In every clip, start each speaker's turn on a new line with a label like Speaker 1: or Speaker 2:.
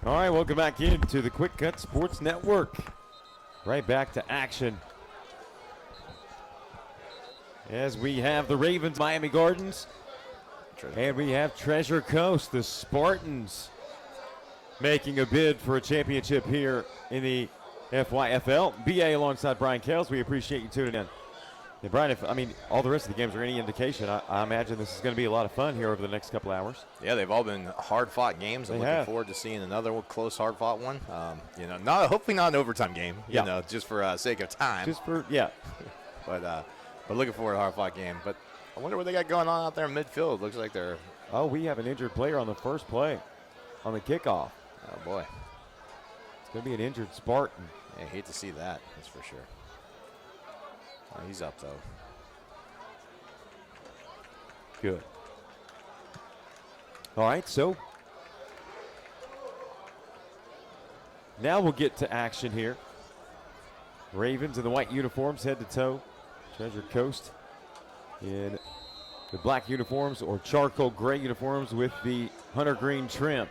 Speaker 1: All right, welcome back into the Quick Cut Sports Network. Right back to action. As we have the Ravens, Miami Gardens, and we have Treasure Coast, the Spartans, making a bid for a championship here in the FYFL. BA alongside Brian Kales. We appreciate you tuning in. And Brian, all the rest of the games are any indication, I imagine this is going to be a lot of fun here over the next couple hours.
Speaker 2: Yeah, they've all been hard-fought games. I'm looking forward to seeing another close, hard-fought one. Hopefully not an overtime game. Just for sake of time. But looking forward to a hard-fought game. But I wonder what they got going on out there in midfield. Looks like they're.
Speaker 1: Oh, we have an injured player on the first play, on the kickoff.
Speaker 2: Oh boy,
Speaker 1: it's going to be an injured Spartan.
Speaker 2: Yeah, I hate to see that. That's for sure. Oh, he's up, though.
Speaker 1: Good. All right, so now we'll get to action here. Ravens in the white uniforms, head to toe. Treasure Coast in the black uniforms or charcoal gray uniforms with the hunter green trim.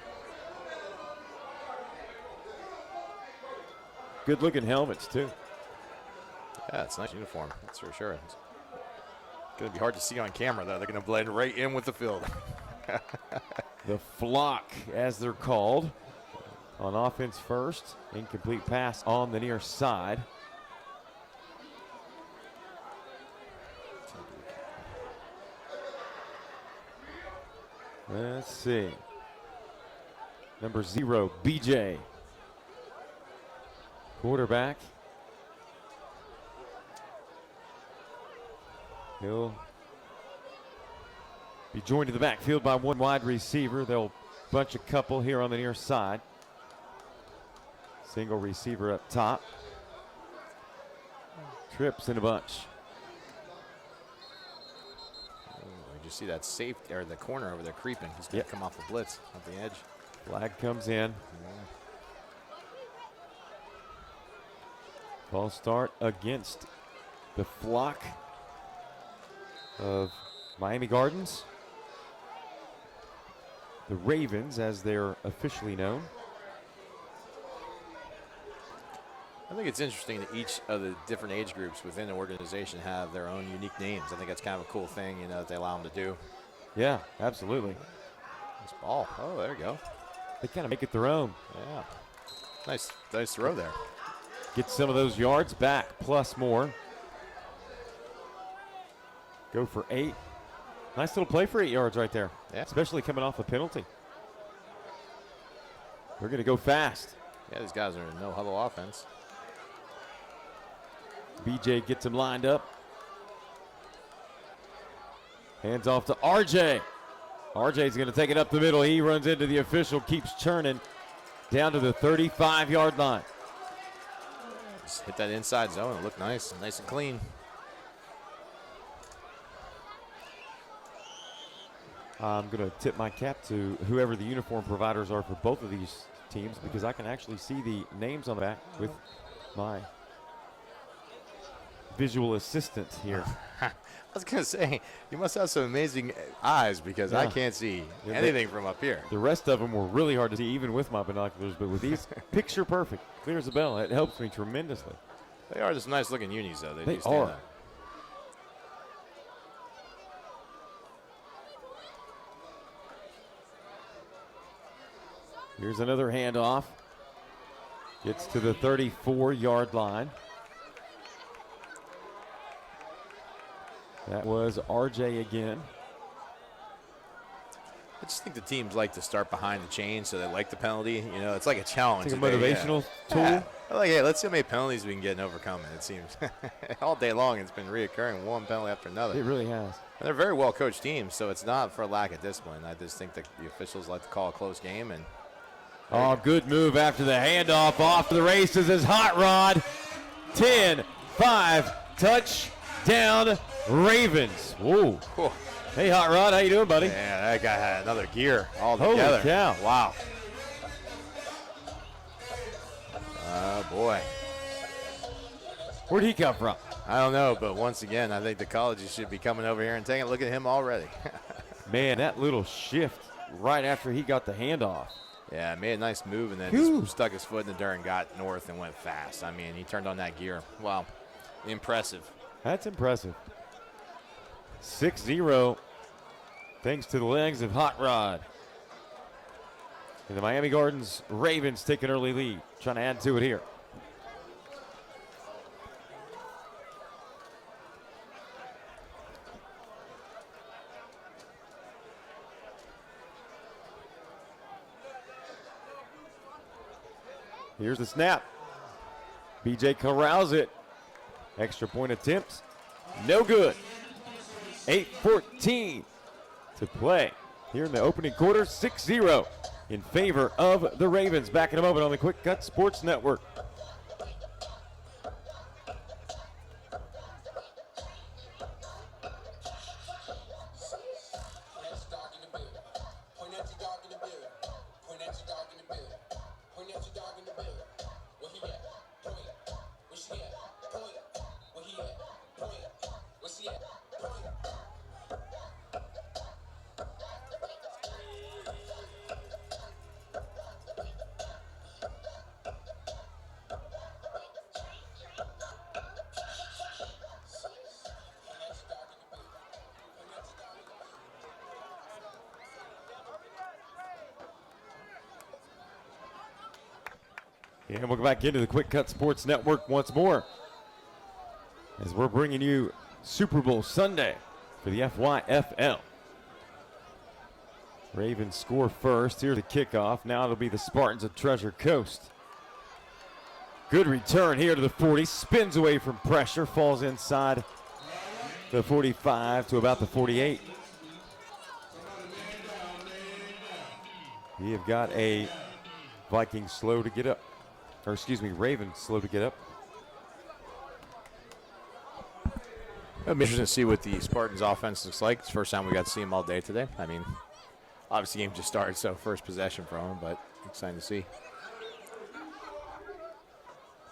Speaker 1: Good-looking helmets, too.
Speaker 2: Yeah, it's a nice uniform, that's for sure. It's going to be hard to see on camera, though. They're going to blend right in with the field.
Speaker 1: The flock, as they're called, on offense first. Incomplete pass on the near side. Let's see. Number 0, BJ. Quarterback. He'll be joined to the backfield by one wide receiver. They'll bunch a couple here on the near side. Single receiver up top. Trips in a bunch.
Speaker 2: We just see that safety or the corner over there creeping. He's going to come off the blitz off the edge.
Speaker 1: Flag comes in. Ball start against the flock of Miami Gardens. The Ravens, as they're officially known.
Speaker 2: I think it's interesting that each of the different age groups within the organization have their own unique names. I think that's kind of a cool thing, that they allow them to do.
Speaker 1: Yeah, absolutely.
Speaker 2: Nice ball. Oh, there you go.
Speaker 1: They kind of make it their own.
Speaker 2: Yeah. Nice throw there.
Speaker 1: Get some of those yards back, plus more. Go for 8. Nice little play for 8 yards right there.
Speaker 2: Yeah.
Speaker 1: Especially coming off a penalty. They're going to go fast.
Speaker 2: Yeah, these guys are in no huddle offense.
Speaker 1: BJ gets him lined up. Hands off to RJ. RJ's going to take it up the middle. He runs into the official, keeps churning down to the 35-yard line.
Speaker 2: Just hit that inside zone. It looked nice and clean.
Speaker 1: I'm going to tip my cap to whoever the uniform providers are for both of these teams because I can actually see the names on the back with my visual assistant here.
Speaker 2: I was going to say, you must have some amazing eyes because I can't see anything from up here.
Speaker 1: The rest of them were really hard to see even with my binoculars, but with these, picture perfect, clear as a bell. It helps me tremendously.
Speaker 2: They are just nice looking unis, though.
Speaker 1: They are. Here's another handoff. Gets to the 34-yard line. That was RJ again.
Speaker 2: I just think the teams like to start behind the chain, so they like the penalty. It's like a challenge.
Speaker 1: It's like a motivational tool.
Speaker 2: Yeah. Like, hey, let's see how many penalties we can get and overcome it. It seems all day long it's been reoccurring, one penalty after another.
Speaker 1: It really has.
Speaker 2: And they're very well coached teams, so it's not for lack of discipline. I just think that the officials like to call a close game. And
Speaker 1: good move after the handoff. Off to the races is Hot Rod. 10-5 touchdown Ravens. Whoa.
Speaker 2: Cool.
Speaker 1: Hey, Hot Rod, how you doing, buddy?
Speaker 2: Yeah, that guy had another gear all together.
Speaker 1: Holy cow.
Speaker 2: Wow. Oh, boy.
Speaker 1: Where'd he come from?
Speaker 2: I don't know, but once again, I think the colleges should be coming over here and taking a look at him already.
Speaker 1: Man, that little shift right after he got the handoff.
Speaker 2: Yeah, made a nice move and then just stuck his foot in the dirt and got north and went fast. I mean, he turned on that gear. Wow, impressive.
Speaker 1: That's impressive. 6-0, thanks to the legs of Hot Rod. And the Miami Gardens Ravens take an early lead, trying to add to it here. Here's the snap. BJ corrals it. Extra point attempts. No good. 8:14 to play here in the opening quarter. 6-0 in favor of the Ravens. Back in a moment on the Quick Cut Sports Network. And we'll go back into the Quick Cut Sports Network once more as we're bringing you Super Bowl Sunday for the FYFL. Ravens score first. Here's the kickoff. Now it'll be the Spartans of Treasure Coast. Good return here to the 40. Spins away from pressure. Falls inside the 45 to about the 48. We have got a Viking slow to get up. Or excuse me, Ravens slow to get up.
Speaker 2: It'll be interesting to see what the Spartans offense looks like. It's the first time we got to see them all day today. I mean, obviously the game just started, so first possession from them, but exciting to see.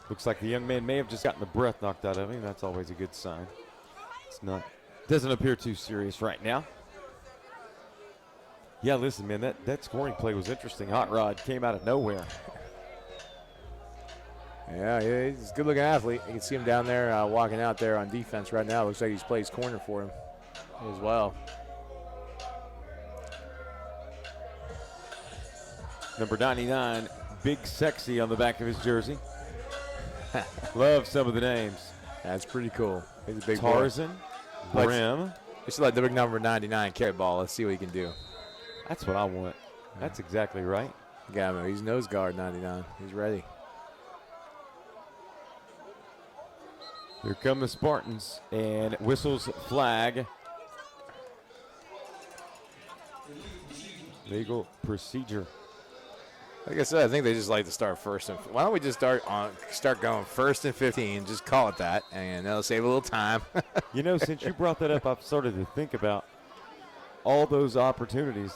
Speaker 1: Looks like the young man may have just gotten the breath knocked out of him. That's always a good sign. Doesn't appear too serious right now. Yeah, listen, man, that scoring play was interesting. Hot Rod came out of nowhere.
Speaker 2: Yeah, he's a good-looking athlete. You can see him down there walking out there on defense right now. Looks like he's plays corner for him as well.
Speaker 1: Number 99, Big Sexy on the back of his jersey. Love some of the names.
Speaker 2: That's pretty cool. He's a big
Speaker 1: Tarzan,
Speaker 2: boy.
Speaker 1: Brim.
Speaker 2: It's like the big number 99 carry ball. Let's see what he can do.
Speaker 1: That's what I want. That's exactly right.
Speaker 2: Got him. He's nose guard 99. He's ready.
Speaker 1: Here come the Spartans, and whistles flag. Legal procedure.
Speaker 2: Like I said, I think they just like to start first. And why don't we just start going first and 15? Just call it that, and that'll save a little time.
Speaker 1: You know, since you brought that up, I've started to think about all those opportunities.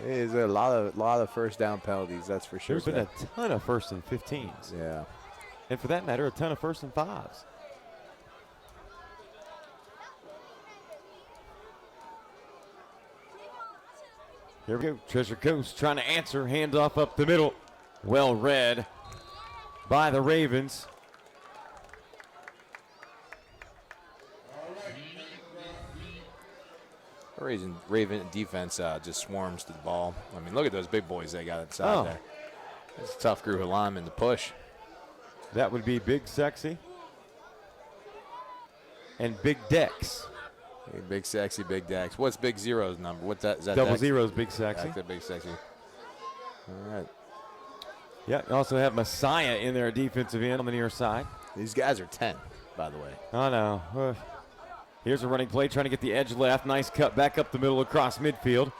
Speaker 2: There's a lot of first down penalties, that's for sure.
Speaker 1: There's been a ton of first and 15s.
Speaker 2: Yeah.
Speaker 1: And for that matter, a ton of first and 5s. Here we go. Treasure Coast trying to answer. Handoff up the middle. Well read by the Ravens.
Speaker 2: Raven defense just swarms to the ball. I mean, look at those big boys they got inside there. It's a tough group of linemen to push.
Speaker 1: That would be Big Sexy and Big Dex.
Speaker 2: Hey, Big Sexy, Big Dex. What's Big Zero's number? What's that? Is that
Speaker 1: Double
Speaker 2: Dex?
Speaker 1: Zero's Big Sexy.
Speaker 2: That's that Big Sexy. All right.
Speaker 1: Yeah, you also have Messiah in there, defensive end on the near side.
Speaker 2: These guys are 10, by the way.
Speaker 1: I know. Here's a running play, trying to get the edge left. Nice cut back up the middle across midfield.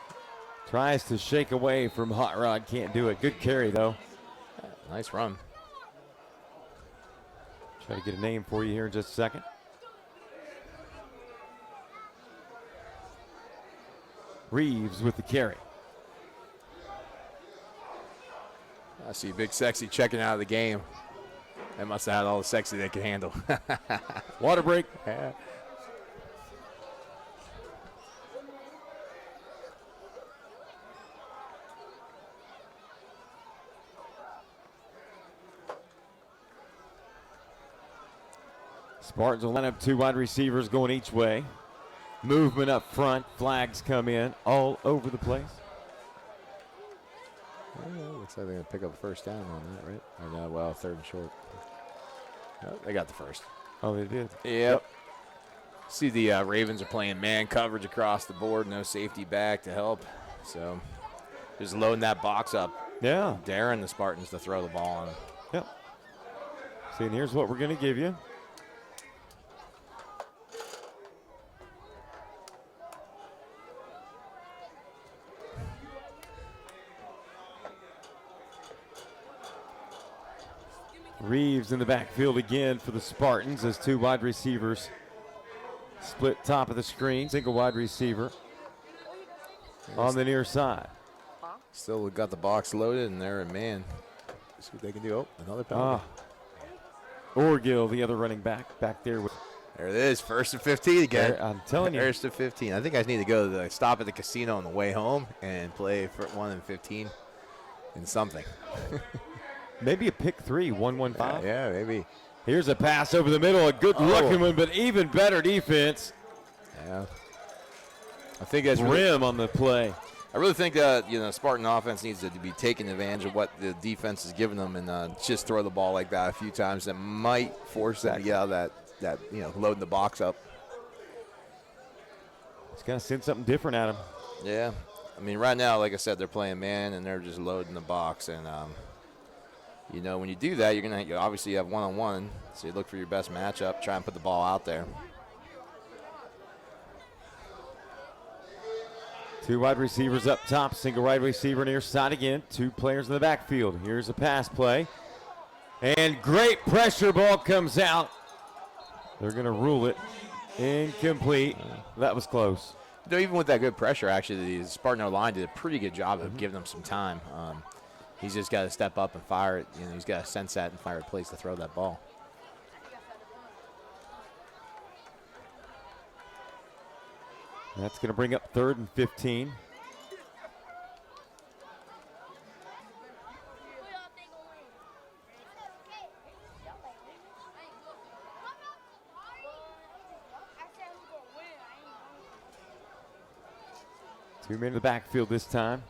Speaker 1: Tries to shake away from Hot Rod. Can't do it. Good carry, though.
Speaker 2: Nice run.
Speaker 1: Try to get a name for you here in just a second. Reeves with the carry.
Speaker 2: I see Big Sexy checking out of the game. They must have had all the sexy they could handle.
Speaker 1: Water break.
Speaker 2: Yeah.
Speaker 1: Spartans will line up 2 wide receivers going each way. Movement up front. Flags come in all over the place.
Speaker 2: Looks like they're going to pick up a first down on that, right? Or no, well, 3rd and short. Oh, they got the first.
Speaker 1: Oh, they did.
Speaker 2: Yep. See the Ravens are playing man coverage across the board. No safety back to help. So just loading that box up.
Speaker 1: Yeah.
Speaker 2: Daring the Spartans to throw the ball on them.
Speaker 1: Yep. See, and here's what we're going to give you. Reeves in the backfield again for the Spartans as 2 wide receivers split top of the screen. Single wide receiver on the near side.
Speaker 2: Still got the box loaded, and they're in man. See what they can do. Oh, another penalty.
Speaker 1: Orgill, the other running back there.
Speaker 2: There it is, 1st and 15 again.
Speaker 1: I'm telling you.
Speaker 2: 1st and 15. I think I need to go to the stop at the casino on the way home and play for 1 and 15 in something.
Speaker 1: Maybe a pick 3, 1-1-5.
Speaker 2: Yeah, maybe.
Speaker 1: Here's a pass over the middle, a good-looking one, but even better defense.
Speaker 2: Yeah. I think that's
Speaker 1: Rim on the play.
Speaker 2: I really think that Spartan offense needs to be taking advantage of what the defense is giving them and just throw the ball like that a few times. That might force them to get out of that loading the box up.
Speaker 1: It's got to send something different at them.
Speaker 2: Yeah. I mean, right now, like I said, they're playing man and they're just loading the box. And, when you do that, you're going to obviously have one-on-one. So you look for your best matchup, try and put the ball out there.
Speaker 1: 2 wide receivers up top, single wide receiver near side again. 2 players in the backfield. Here's a pass play. And great pressure, ball comes out. They're going to rule it incomplete. That was close.
Speaker 2: Even with that good pressure, actually, the Spartan O-line did a pretty good job of giving them some time. He's just got to step up and fire it. He's got to sense that and fire a place to throw that ball.
Speaker 1: That's going to bring up 3rd and 15. Two men in the backfield this time.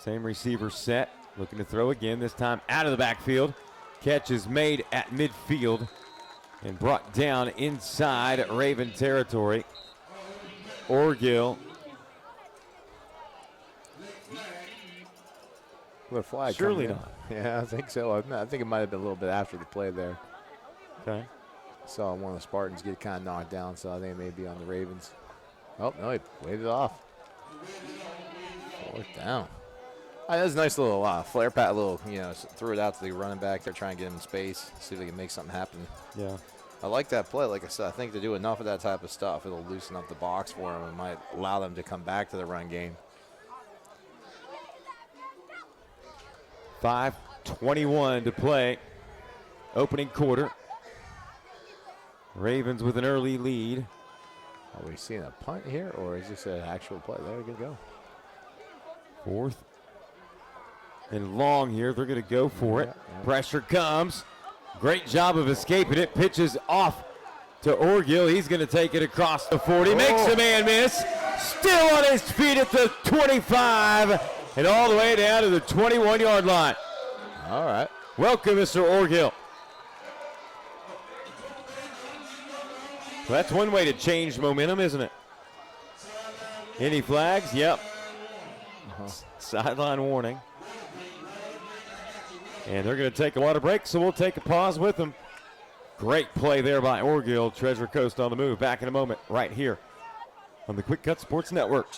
Speaker 1: Same receiver set. Looking to throw again, this time out of the backfield. Catch is made at midfield and brought down inside Raven territory. Orgill.
Speaker 2: What flag?
Speaker 1: Surely not.
Speaker 2: Yeah, I think so. I think it might have been a little bit after the play there.
Speaker 1: Okay.
Speaker 2: Saw one of the Spartans get kind of knocked down, so I think it may be on the Ravens. Oh, no, he waved it off. 4th down. That's a nice little flare pat, threw it out to the running back. They're trying to get him in space, see if they can make something happen.
Speaker 1: Yeah.
Speaker 2: I like that play. Like I said, I think to do enough of that type of stuff, it'll loosen up the box for them and might allow them to come back to the run game.
Speaker 1: 5:21 to play. Opening quarter. Ravens with an early lead.
Speaker 2: Are we seeing a punt here, or is this an actual play? There we go.
Speaker 1: 4th and long here. They're going to go for it.
Speaker 2: Yeah.
Speaker 1: Pressure comes. Great job of escaping it. Pitches off to Orgill. He's going to take it across the 40. Makes a man miss. Still on his feet at the 25 and all the way down to the 21-yard line.
Speaker 2: All right.
Speaker 1: Welcome, Mr. Orgill. Well, that's one way to change momentum, isn't it? Any flags? Yep. Sideline warning. And they're going to take a water break, so we'll take a pause with them. Great play there by Orgill. Treasure Coast on the move. Back in a moment right here on the Quick Cut Sports Network.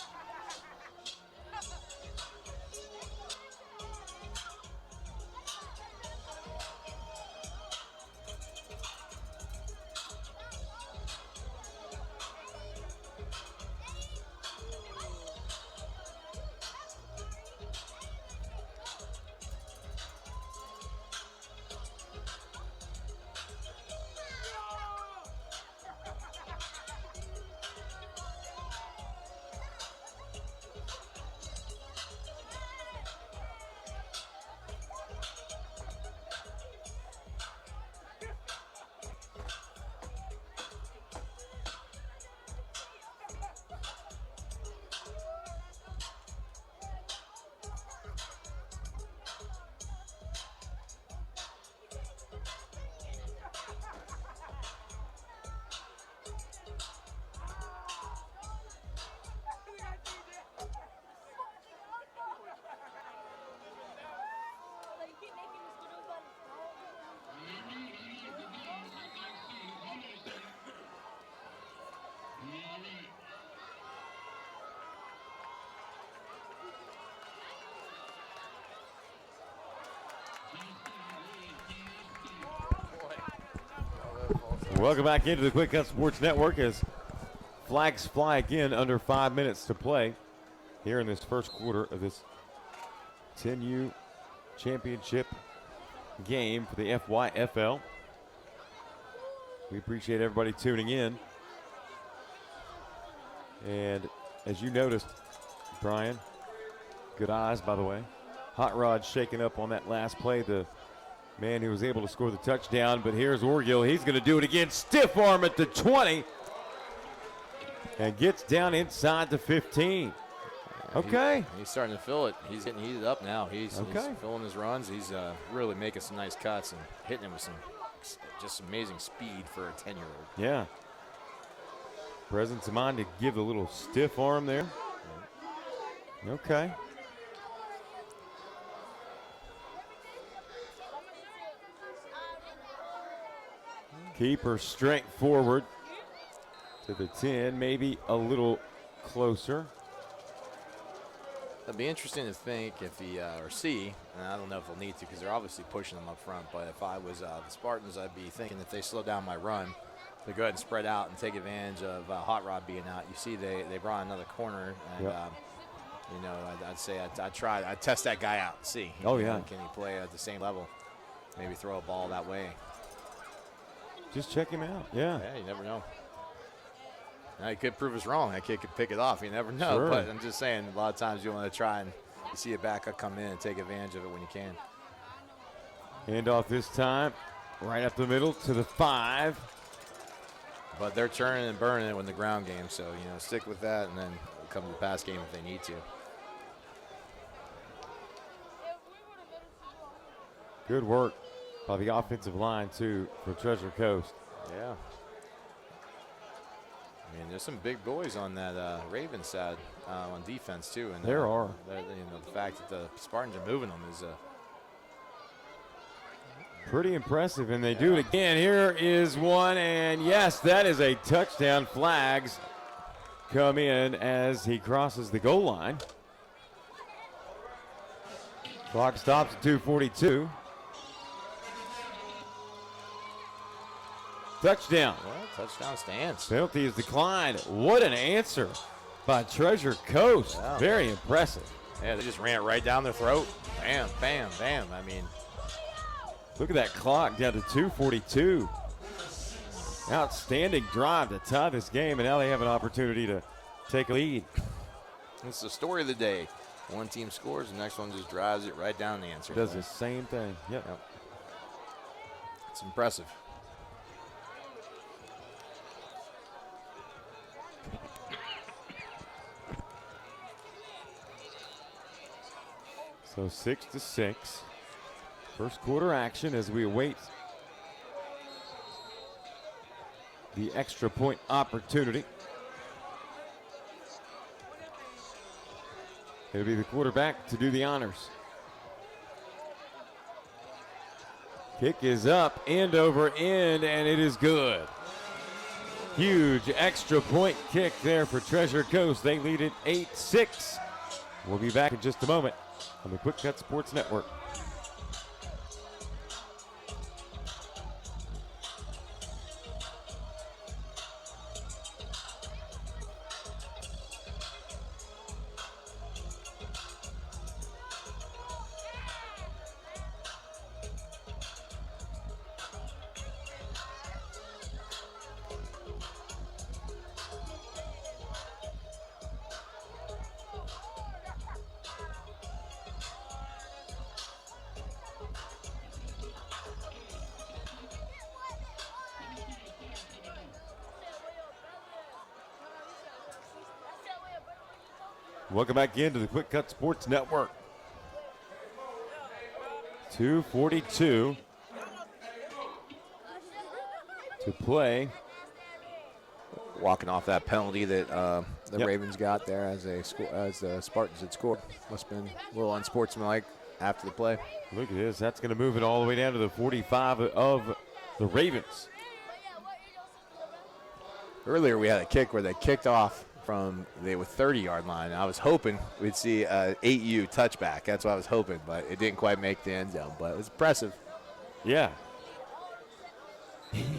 Speaker 1: Welcome back into the Quick Cut Sports Network as flags fly again under 5 minutes to play here in this first quarter of this 10U championship game for the FYFL. We appreciate everybody tuning in. And as you noticed, Brian, good eyes, by the way. Hot Rod shaking up on that last play, the man who was able to score the touchdown. But here's Orgill. He's going to do it again. Stiff arm at the 20. And gets down inside the 15. Okay.
Speaker 2: He's starting to feel it. He's getting heated up now. He's filling his runs. He's really making some nice cuts and hitting him with some just amazing speed for a 10-year-old.
Speaker 1: Yeah. Presence of mind to give a little stiff arm there. Okay. Keeper straight forward to the 10, maybe a little closer.
Speaker 2: It'd be interesting to think if he, or see, and I don't know if he'll need to because they're obviously pushing them up front, but if I was the Spartans, I'd be thinking if they slow down my run, to go ahead and spread out and take advantage of Hot Rod being out. You see they brought another corner, and you know, I'd say I'd test that guy out and see.
Speaker 1: Oh,
Speaker 2: you
Speaker 1: yeah.
Speaker 2: know, can he play at the same level? Maybe throw a ball that way.
Speaker 1: Just check him out. Yeah.
Speaker 2: Yeah, you never know. Now, he could prove us wrong. That kid could pick it off. You never know.
Speaker 1: Sure.
Speaker 2: But I'm just saying, a lot of times you want to try and you see a backup come in and take advantage of it when you can.
Speaker 1: Handoff this time, right up the middle to the 5.
Speaker 2: But they're turning and burning it with the ground game. So, you know, stick with that and then come to the pass game if they need to.
Speaker 1: Good work by the offensive line, too, for Treasure Coast.
Speaker 2: Yeah. I mean, there's some big boys on that Ravens side on defense, too. And
Speaker 1: there are.
Speaker 2: You know, the fact that the Spartans are moving them is
Speaker 1: pretty impressive, and they do it again. Here is one, and yes, that is a touchdown. Flags come in as he crosses the goal line. Clock stops at 2:42. Touchdown.
Speaker 2: well, touchdown stands.
Speaker 1: Penalty is declined. What an answer by Treasure Coast.
Speaker 2: Yeah.
Speaker 1: Very impressive.
Speaker 2: Yeah, they just ran it right down their throat. Bam, bam, bam. I mean,
Speaker 1: look at that clock down to 2:42. Outstanding drive to tie this game, and now they have an opportunity to take a lead.
Speaker 2: it's the story of the day. One team scores, the next one just drives it right down the answer.
Speaker 1: Does the same thing. Yep.
Speaker 2: It's impressive.
Speaker 1: So 6-6. First quarter action as we await the extra point opportunity. It'll be the quarterback to do the honors. Kick is up, end over end, and it is good. Huge extra point kick there for Treasure Coast. They lead it 8-6. We'll be back in just a moment on the Quick Cut Sports Network. Welcome back into the Quick Cut Sports Network. 2:42 to play.
Speaker 2: Walking off that penalty that the Ravens got there as the Spartans had scored. Must have been a little unsportsmanlike after the play.
Speaker 1: Look at this. That's going to move it all the way down to the 45 of the Ravens.
Speaker 2: Earlier we had a kick where they kicked off from the 30-yard line. I was hoping we'd see an 8U touchback. That's what I was hoping, but it didn't quite make the end zone. But it was impressive.
Speaker 1: Yeah.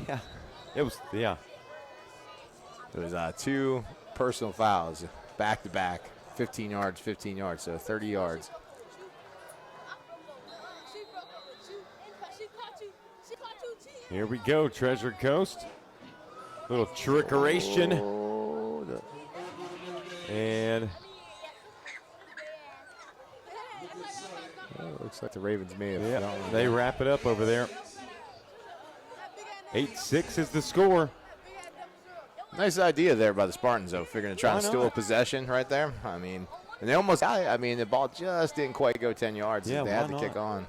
Speaker 3: Yeah.
Speaker 1: It was, yeah.
Speaker 2: It was 2 personal fouls back to back, 15 yards, 15 yards, so 30 yards.
Speaker 1: Here we go, Treasure Coast. Little trickeration. And
Speaker 2: Looks like the Ravens may have.
Speaker 1: yeah, they wrap it up over there. 8-6 is the score.
Speaker 2: Nice idea there by the Spartans, though, figuring to try and steal a possession right there. I mean, and they almost got it. I mean, the ball just didn't quite go 10 yards.
Speaker 1: Yeah,
Speaker 2: they had to kick on.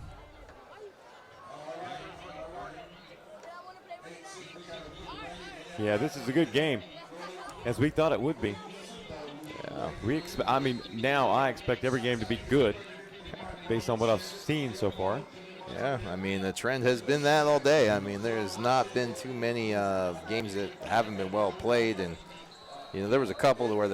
Speaker 1: Yeah, this is a good game, as we thought it would be.
Speaker 2: Yeah.
Speaker 1: I mean, now I expect every game to be good, based on what I've seen so far.
Speaker 2: Yeah, I mean, the trend has been that all day. I mean, there's not been too many games that haven't been well played. And, you know, there was a couple where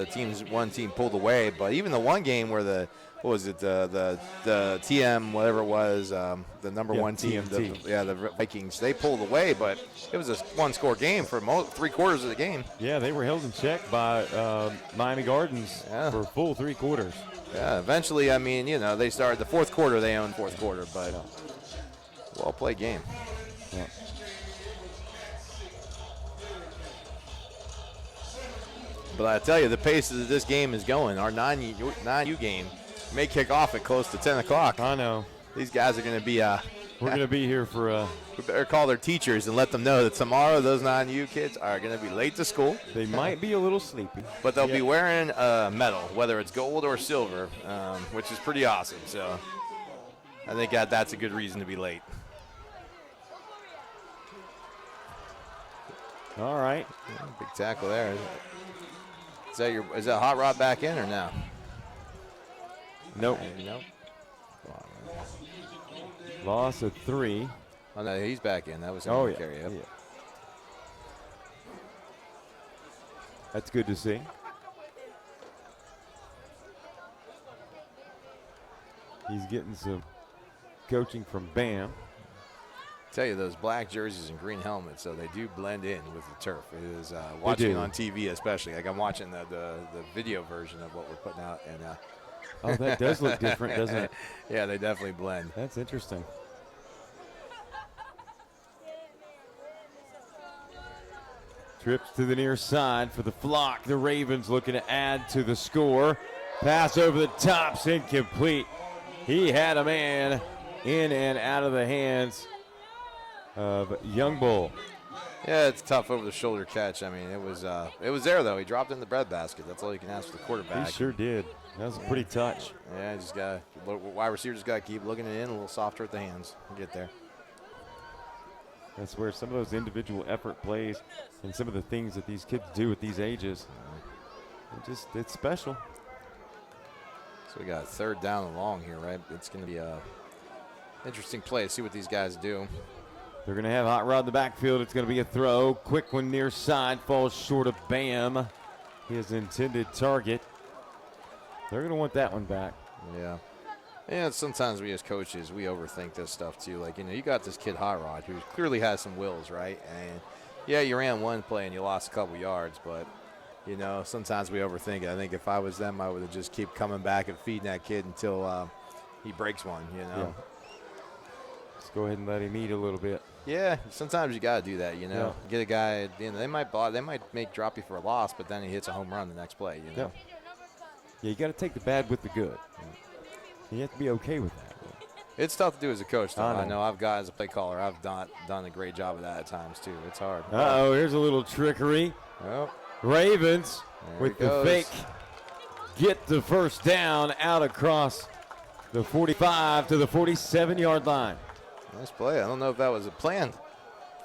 Speaker 2: one team pulled away. But even the one game where the TM, whatever it was, the number one team, the Vikings, they pulled away. But it was a one-score game for 3/4 of the game.
Speaker 1: Yeah, they were held in check by Miami Gardens for full 3 quarters.
Speaker 2: Yeah, eventually, I mean, you know, they started the 4th quarter, they owned 4th quarter, but well-played game.
Speaker 1: Yeah.
Speaker 2: But I tell you, the pace that this game is going, our 9U game may kick off at close to 10 o'clock.
Speaker 1: I know.
Speaker 2: These guys are going to be
Speaker 1: we're going to be here for
Speaker 2: we better call their teachers and let them know that tomorrow those 9U kids are going to be late to school.
Speaker 1: They might be a little sleepy.
Speaker 2: But they'll be wearing a medal, whether it's gold or silver, which is pretty awesome. So I think that's a good reason to be late.
Speaker 1: All right.
Speaker 2: Yeah, big tackle there. Is that Hot Rod back in or no?
Speaker 1: Nope.
Speaker 2: Nope.
Speaker 1: Loss of 3.
Speaker 2: Oh, no, he's back in. That was him. Carry. Yep.
Speaker 1: Yeah. That's good to see. He's getting some coaching from Bam.
Speaker 2: Tell you, those black jerseys and green helmets, so they do blend in with the turf. It is watching it on TV, especially. Like I'm watching the video version of what we're putting out, and
Speaker 1: oh, that does look different, doesn't it?
Speaker 2: Yeah, they definitely blend.
Speaker 1: That's interesting. Trips to the near side for the flock. The Ravens looking to add to the score. Pass over the top's incomplete. He had a man in and out of the hands of Young Bull.
Speaker 2: Yeah, it's tough over the shoulder catch. I mean, it was there though. He dropped in the breadbasket. That's all you can ask for the quarterback.
Speaker 1: He sure did. That was a pretty touch.
Speaker 2: Yeah, just got wide receiver just got to keep looking it in a little softer at the hands and get there.
Speaker 1: That's where some of those individual effort plays and some of the things that these kids do at these ages, it's special.
Speaker 2: So we got 3rd down and long here, right? It's going to be a interesting play. See what these guys do.
Speaker 1: They're going to have Hot Rod in the backfield. It's going to be a throw. Quick one near side. Falls short of Bam, his intended target. They're going to want that one back.
Speaker 2: Yeah. And sometimes we as coaches, we overthink this stuff too. Like, you know, you got this kid Hot Rod who clearly has some wills, right? And, yeah, you ran one play and you lost a couple yards. But, you know, sometimes we overthink it. I think if I was them, I would have just keep coming back and feeding that kid until he breaks one, you know.
Speaker 1: Yeah. Just go ahead and let him eat a little bit.
Speaker 2: Yeah, sometimes you got to do that, you know. Yeah. Get a guy, you know, they might make drop you for a loss, but then he hits a home run the next play, you know.
Speaker 1: Yeah, you got to take the bad with the good. You have to be okay with that.
Speaker 2: It's tough to do as a coach, though. I know I've got, as a play caller, I've done a great job of that at times, too. It's hard.
Speaker 1: Uh-oh, here's a little trickery.
Speaker 2: Oh.
Speaker 1: Ravens with the fake. Get the first down out across the 45 to the 47-yard line.
Speaker 2: Nice play. I don't know if that was a planned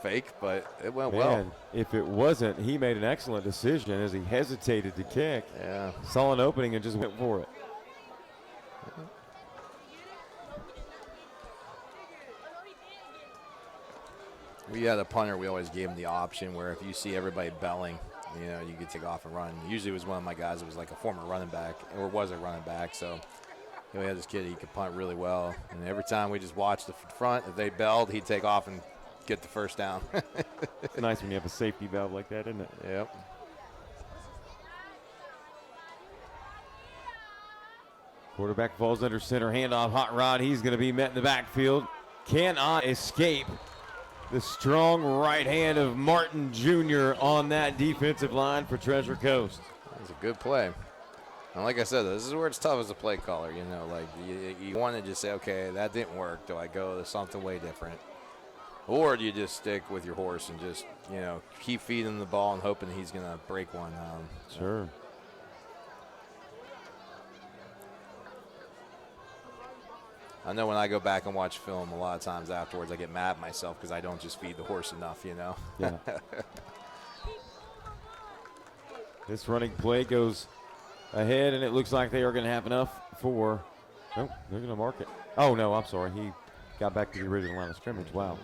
Speaker 2: fake, but it went well.
Speaker 1: If it wasn't, he made an excellent decision as he hesitated to kick.
Speaker 2: Yeah.
Speaker 1: Saw an opening and just went for it.
Speaker 2: We had a punter, we always gave him the option where if you see everybody belling, you know, you could take off and run. Usually it was one of my guys that was like a former running back, or was a running back, so you know, we had this kid, he could punt really well. And every time we just watched the front, if they belled, he'd take off and get the first down.
Speaker 1: It's nice when you have a safety valve like that, isn't it?
Speaker 2: Yep.
Speaker 1: Quarterback falls under center, handoff, hot rod. He's going to be met in the backfield. Cannot escape the strong right hand of Martin Jr. on that defensive line for Treasure Coast.
Speaker 2: That's a good play. And like I said, this is where it's tough as a play caller. You know, like you want to just say, okay, that didn't work. Do I go to something way different? Or do you just stick with your horse and just, you know, keep feeding the ball and hoping he's going to break one?
Speaker 1: Sure.
Speaker 2: I know when I go back and watch film, a lot of times afterwards I get mad at myself because I don't just feed the horse enough, you know?
Speaker 1: Yeah. This running play goes ahead, and it looks like they are going to have enough for – nope, they're going to mark it. Oh, no, I'm sorry. He got back to the original line of scrimmage. Wow.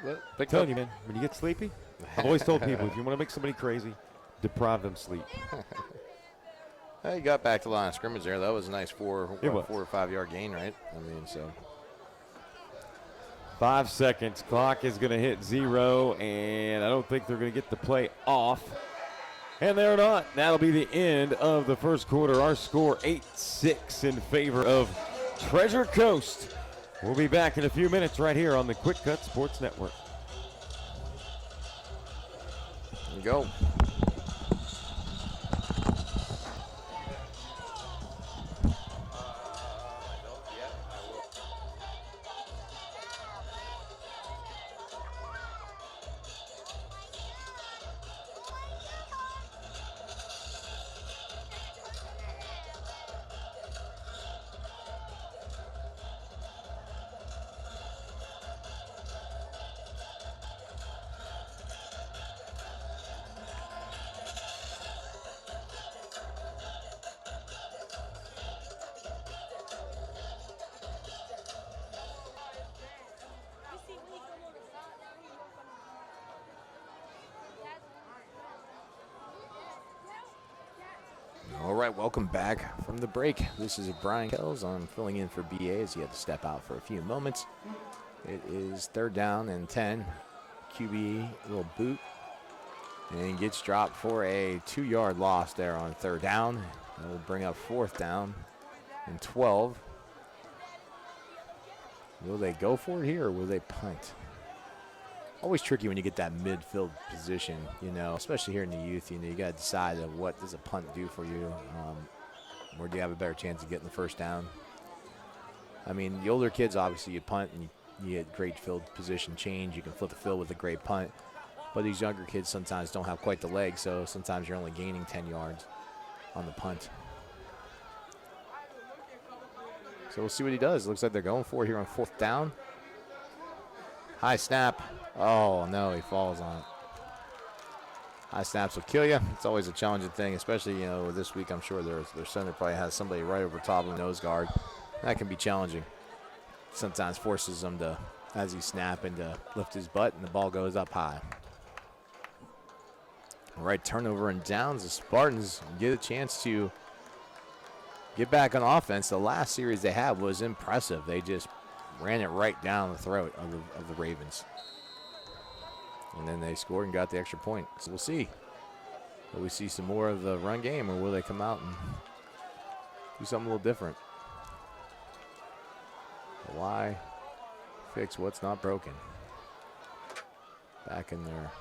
Speaker 1: I'm telling you, man, when you get sleepy, I've always told people, if you want to make somebody crazy, deprive them sleep.
Speaker 2: Well, you got back to the line of scrimmage there. That was a nice 4 or 5 yard gain, right? I mean, so.
Speaker 1: 5 seconds. Clock is going to hit 0, and I don't think they're going to get the play off. And they're not. That'll be the end of the first quarter. Our score 8-6 in favor of Treasure Coast. We'll be back in a few minutes right here on the Quick Cut Sports Network.
Speaker 2: There you go. All right, welcome back from the break. This is Brian Kells. I'm filling in for BA as he had to step out for a few moments. It is 3rd down and 10. QB, little boot, and gets dropped for a 2-yard loss there on 3rd down. That will bring up 4th down and 12. Will they go for it here, or will they punt? Always tricky when you get that midfield position, you know, especially here in the youth. You know, you got to decide what does a punt do for you, or do you have a better chance of getting the first down? I mean, the older kids, obviously, you punt and you get great field position change. You can flip the field with a great punt. But these younger kids sometimes don't have quite the legs, so sometimes you're only gaining 10 yards on the punt. So we'll see what he does. Looks like they're going for it here on 4th down. High snap. Oh, no, he falls on it. High snaps will kill you. It's always a challenging thing, especially, you know, this week I'm sure their center probably has somebody right over top of the nose guard. That can be challenging. Sometimes forces him to, as he's snapping, to lift his butt, and the ball goes up high. All right, turnover and downs. The Spartans get a chance to get back on offense. The last series they had was impressive. They just ran it right down the throat of the Ravens. And then they scored and got the extra point. So we'll see. Will we see some more of the run game, or will they come out and do something a little different? Why fix what's not broken? Back in there.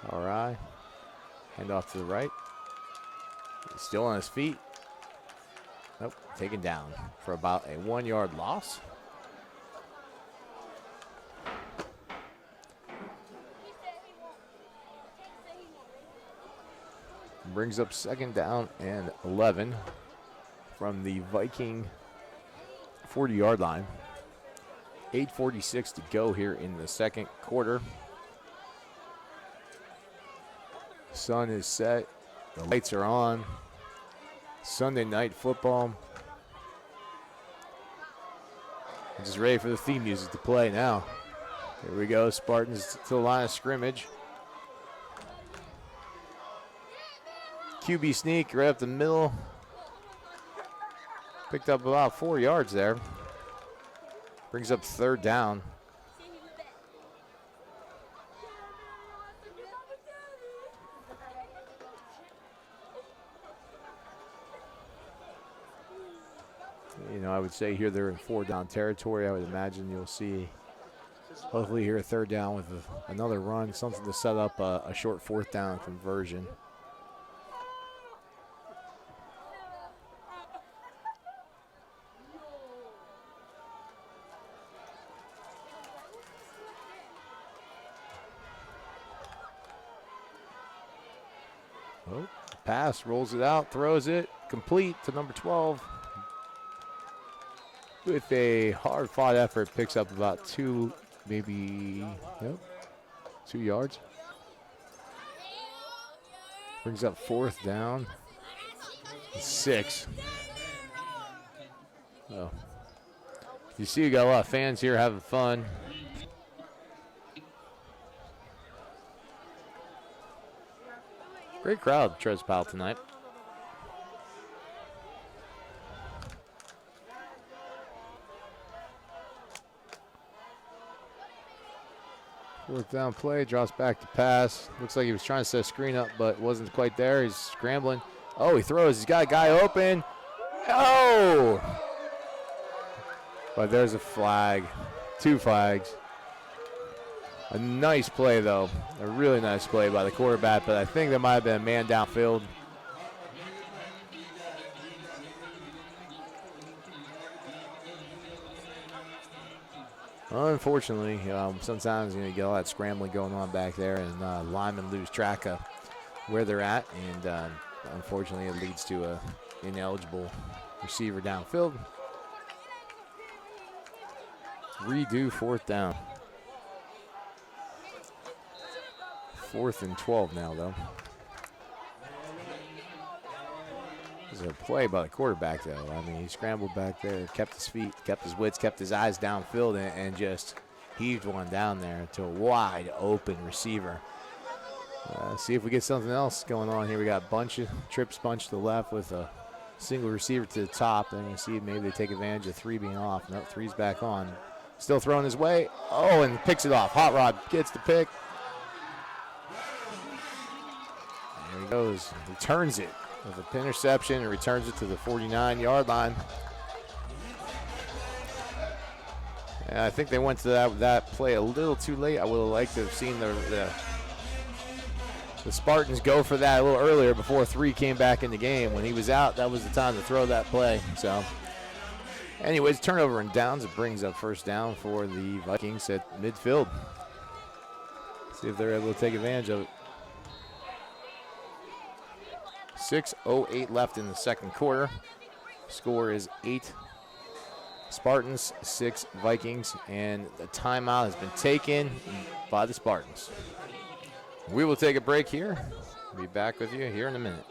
Speaker 2: Power I. Hand off to the right. He's still on his feet. Nope, taken down for about a 1-yard loss. Brings up 2nd down and 11 from the Viking 40-yard line. 8:46 to go here in the 2nd quarter. Sun is set. The lights are on. Sunday night football. I'm just ready for the theme music to play now. Here we go. Spartans to the line of scrimmage. QB sneak right up the middle. Picked up about 4 yards there. Brings up 3rd down You know, I would say here they're in 4-down territory. I would imagine you'll see, hopefully here, a 3rd down with another run, something to set up a short 4th down conversion. Oh, pass, rolls it out, throws it, complete to number 12. With a hard-fought effort, picks up about 2, maybe, 2 yards. Brings up 4th down. 6. Oh. You see, you got a lot of fans here having fun. Great crowd, Tres Powell tonight. Fourth down play, drops back to pass. Looks like he was trying to set a screen up, but wasn't quite there. He's scrambling. Oh, he throws. He's got a guy open. Oh! But there's a flag. 2 flags. A nice play, though. A really nice play by the quarterback, but I think there might have been a man downfield. Unfortunately, sometimes you get all that scrambling going on back there, and linemen lose track of where they're at, and unfortunately it leads to a ineligible receiver downfield. Redo 4th down. 4th and 12 now, though. There's a play by the quarterback, though. I mean, he scrambled back there, kept his feet, kept his wits, kept his eyes downfield, and just heaved one down there to a wide open receiver. See if we get something else going on here. We got a bunch of trips bunch to the left with a single receiver to the top. Then you see maybe they take advantage of 3 being off. No, 3's back on. Still throwing his way. Oh, and picks it off. Hot Rod gets the pick. There he goes. Returns it with an interception and returns it to the 49-yard line. And I think they went to that play a little too late. I would have liked to have seen the Spartans go for that a little earlier before 3 came back in the game. When he was out, that was the time to throw that play. So, anyways, turnover and downs. It brings up 1st down for the Vikings at midfield. See if they're able to take advantage of it. 6:08 left in the 2nd quarter. Score is 8 Spartans, 6 Vikings, and the timeout has been taken by the Spartans. We will take a break here. We'll be back with you here in a minute.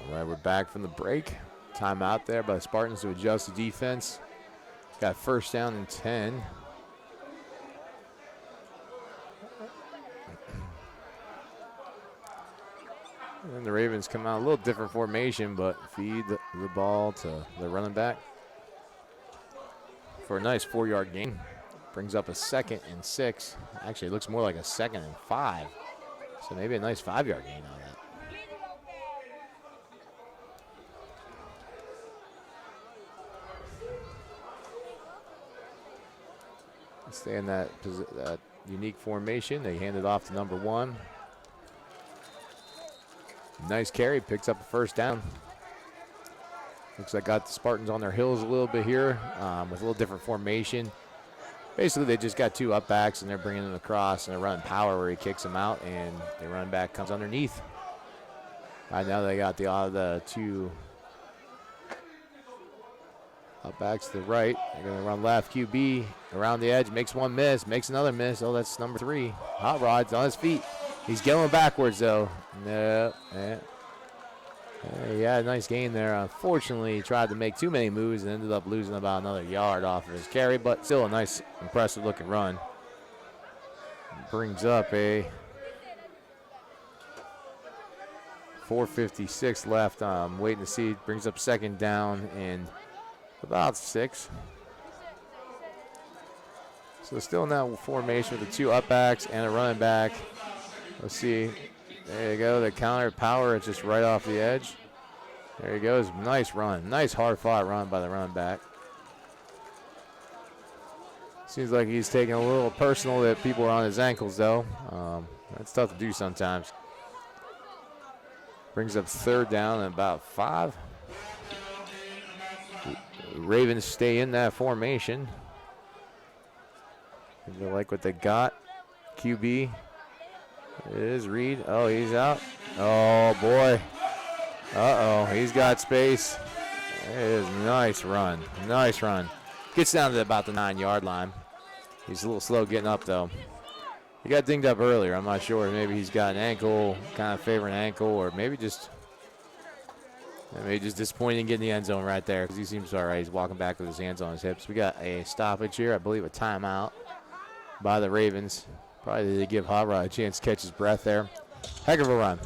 Speaker 2: All right, we're back from the break. Timeout there by the Spartans to adjust the defense. Got 1st down and 10. And the Ravens come out a little different formation, but feed the ball to the running back for a nice 4-yard gain. Brings up a 2nd and 6. Actually, it looks more like a 2nd and 5. So maybe a nice 5-yard gain on that. Stay in that unique formation. They hand it off to number 1. Nice carry, picks up a 1st down. Looks like got the Spartans on their heels a little bit here with a little different formation. Basically, they just got 2 up backs, and they're bringing them across, and they're running power where he kicks them out, and the running back comes underneath. Right now they got the 2 Up back to the right. They're going to run left. QB around the edge. Makes one miss. Makes another miss. Oh, that's number 3. Hot Rod's on his feet. He's going backwards, though. No. Yeah, nice gain there. Unfortunately, he tried to make too many moves and ended up losing about another yard off of his carry, but still a nice, impressive-looking run. Brings up a 4:56 left. I'm waiting to see. Brings up second down and about 6. So still in that formation with the 2 up backs and a running back. Let's see. There you go. The counter power is just right off the edge. There he goes. Nice run. Nice hard-fought run by the running back. Seems like he's taking a little personal that people are on his ankles, though. That's tough to do sometimes. Brings up third down and about 5. Ravens stay in that formation. They like what they got. QB is Reed. Oh, he's out. Oh, boy. Uh-oh, he's got space. It is nice run. Nice run. Gets down to about the 9-yard line. He's a little slow getting up, though. He got dinged up earlier. I'm not sure. Maybe he's got an ankle, kind of favoring ankle, or maybe just disappointed in getting the end zone right there because he seems all right. He's walking back with his hands on his hips. We got a stoppage here. I believe a timeout by the Ravens. Probably to give Hot Rod a chance to catch his breath there. Heck of a run.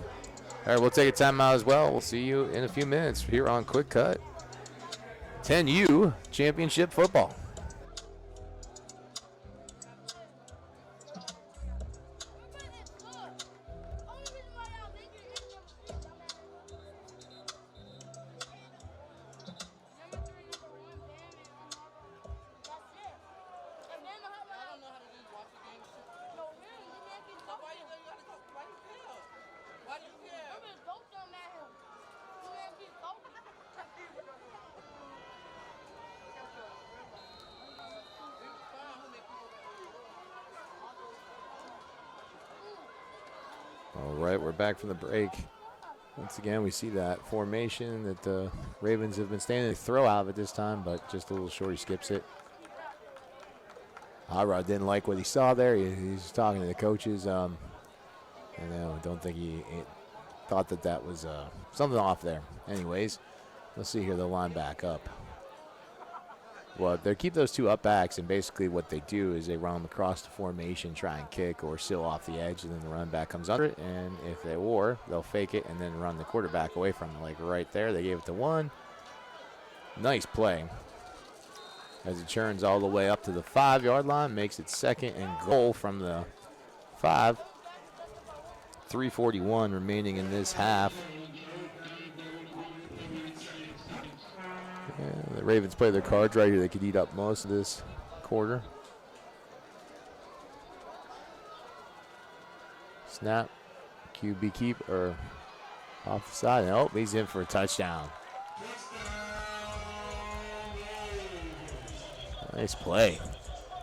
Speaker 2: All right, we'll take a timeout as well. We'll see you in a few minutes here on Quick Cut. 10U Championship Football. All right, we're back from the break. Once again, we see that formation that the Ravens have been standing. They throw out of it this time, but just a little short. He skips it. Hot Rod didn't like what he saw there. He's talking to the coaches. I don't think he thought that was something off there. Anyways, let's see here. They'll line back up. Well, they keep those 2 up backs, and basically what they do is they run them across the formation, try and kick or seal off the edge, and then the running back comes under it. And if they'll fake it and then run the quarterback away from it. Like right there, they gave it to 1. Nice play. As he churns all the way up to the 5-yard line, makes it 2nd and goal from the 5. 3:41 remaining in this half. Yeah, the Ravens play their cards right here. They could eat up most of this quarter. Snap. QB keep or off the side. Oh, he's in for a touchdown. Nice play.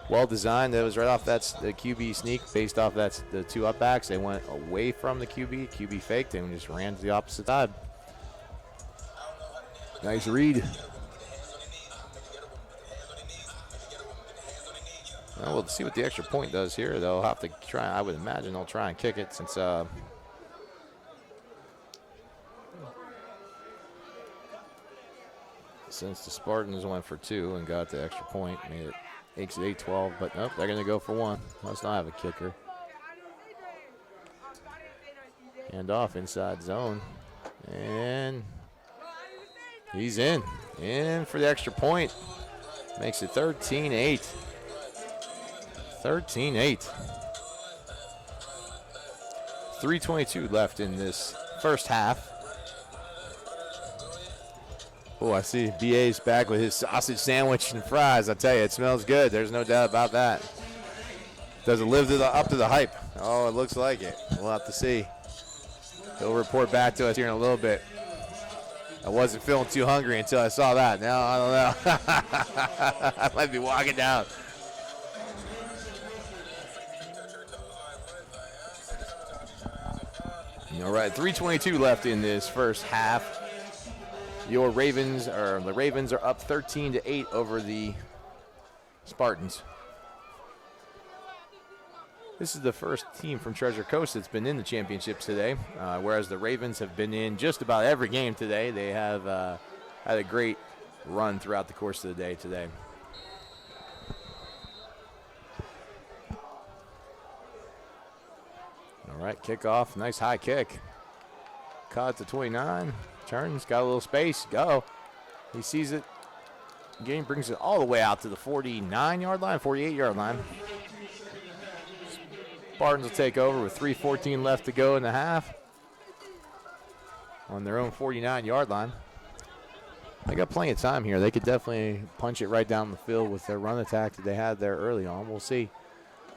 Speaker 2: Well designed. That was right off the QB sneak based off the 2 up backs. They went away from the QB. QB faked and just ran to the opposite side. Nice read. Well, we'll see what the extra point does here. They'll have to try. I would imagine they'll try and kick it since the Spartans went for 2 and got the extra point, made it 8-12. But nope, they're going to go for 1. Must not have a kicker. Hand off inside zone, and he's in for the extra point. Makes it 13-8. 13-8. 3:22 left in this first half. Oh, I see BA's back with his sausage sandwich and fries. I tell you, it smells good. There's no doubt about that. Does it live up to the hype? Oh, it looks like it. We'll have to see. He'll report back to us here in a little bit. I wasn't feeling too hungry until I saw that. Now, I don't know. I might be walking down. All right, 3:22 left in this first half. the Ravens are up 13-8 over the Spartans. This is the first team from Treasure Coast that's been in the championships today, whereas the Ravens have been in just about every game today. They have had a great run throughout the course of the day today. All right, kickoff, nice high kick. Caught at the 29, turns, got a little space, go. He sees it, game brings it all the way out to the 49-yard line, 48-yard line. Spartans will take over with 3:14 left to go in the half on their own 49-yard line. They got plenty of time here. They could definitely punch it right down the field with their run attack that they had there early on. We'll see.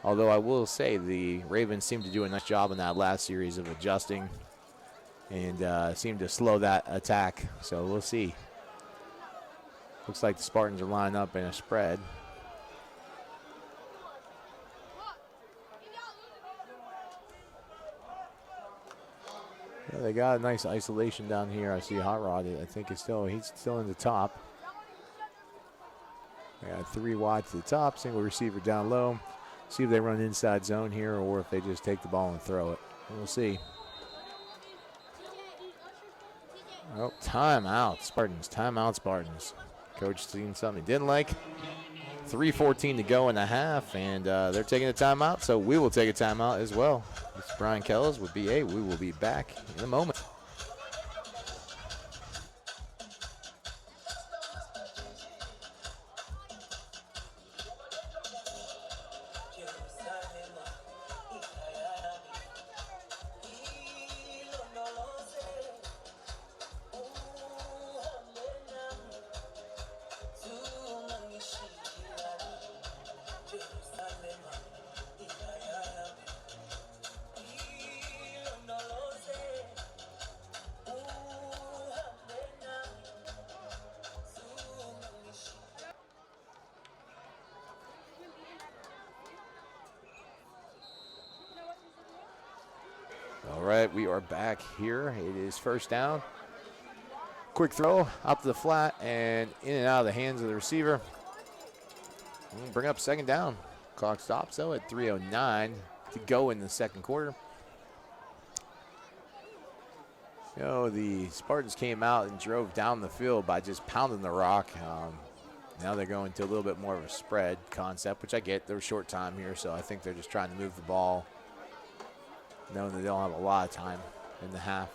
Speaker 2: Although I will say the Ravens seemed to do a nice job in that last series of adjusting and seemed to slow that attack. So we'll see. Looks like the Spartans are lined up in a spread. Yeah, they got a nice isolation down here. I see Hot Rod. I think he's still in the top. They got 3 wide to the top, single receiver down low. See if they run inside zone here or if they just take the ball and throw it. We'll see. Oh, timeout, Spartans. Timeout, Spartans. Coach seen something he didn't like. 3:14 to go in the half, and they're taking a timeout, so we will take a timeout as well. This is Brian Kells with BA. We will be back in a moment. All right, we are back here. It is first down. Quick throw out to the flat and in and out of the hands of the receiver. We'll bring up second down. Clock stops though at 3:09 to go in the second quarter. You know, the Spartans came out and drove down the field by just pounding the rock. Now they're going to a little bit more of a spread concept, which I get. They're short time here, so I think they're just trying to move the ball, knowing they don't have a lot of time in the half.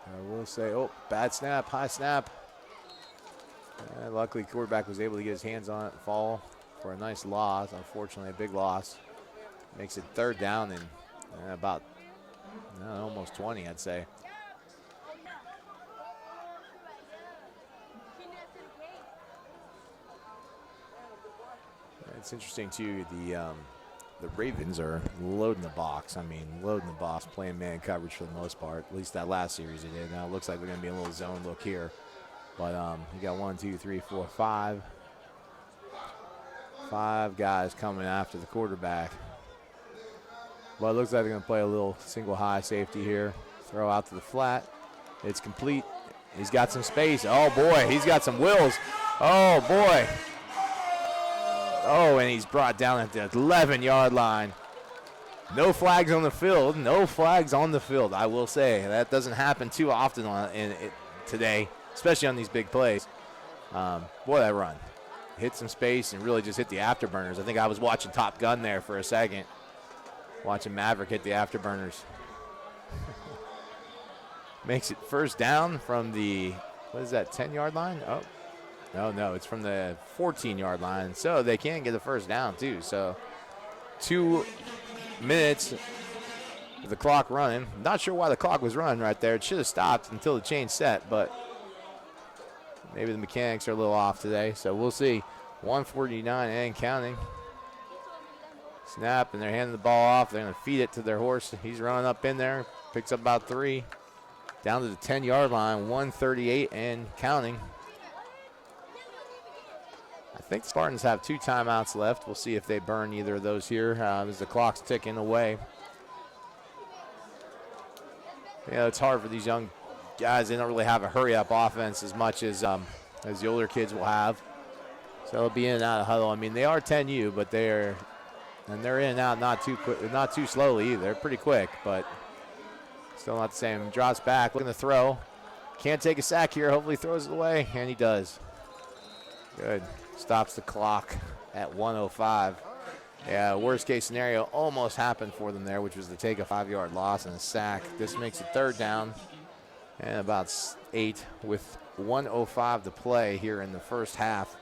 Speaker 2: I will say, oh, bad snap, high snap. Luckily, quarterback was able to get his hands on it and fall for a nice loss. Unfortunately, a big loss. Makes it third down and about almost 20, I'd say. It's interesting, too, the Ravens are loading the box. I mean, loading the box, playing man coverage for the most part. At least that last series they did. Now it looks like they're going to be a little zone look here. But you got 1, 2, 3, 4, 5. 5 guys coming after the quarterback. But it looks like they're going to play a little single high safety here. Throw out to the flat. It's complete. He's got some space. Oh, boy, he's got some wheels. Oh, boy. Oh, and he's brought down at the 11-yard line. No flags on the field. No flags on the field, I will say. That doesn't happen too often today, especially on these big plays. Boy, that run. Hit some space and really just hit the afterburners. I think I was watching Top Gun there for a second, watching Maverick hit the afterburners. Makes it first down from the, 10-yard line? Oh. No, it's from the 14-yard line, so they can get the first down, too. So 2 minutes with the clock running. Not sure why the clock was running right there. It should have stopped until the change set, but maybe the mechanics are a little off today, so we'll see. 1:49 and counting. Snap, and they're handing the ball off. They're going to feed it to their horse. He's running up in there, picks up about 3. Down to the 10-yard line, 1:38 and counting. I think the Spartans have 2 timeouts left. We'll see if they burn either of those here as the clock's ticking away. it's hard for these young guys. They don't really have a hurry-up offense as much as the older kids will have. So they'll be in and out of huddle. I mean, they are 10U, but they're in and out not too quick, not too slowly either. They're pretty quick, but still not the same. Drops back, looking to throw. Can't take a sack here. Hopefully throws it away, and he does. Good. Stops the clock at 1:05. Yeah, worst case scenario almost happened for them there, which was to take a 5-yard loss and a sack. This makes it 3rd down and about 8 with 1:05 to play here in the first half.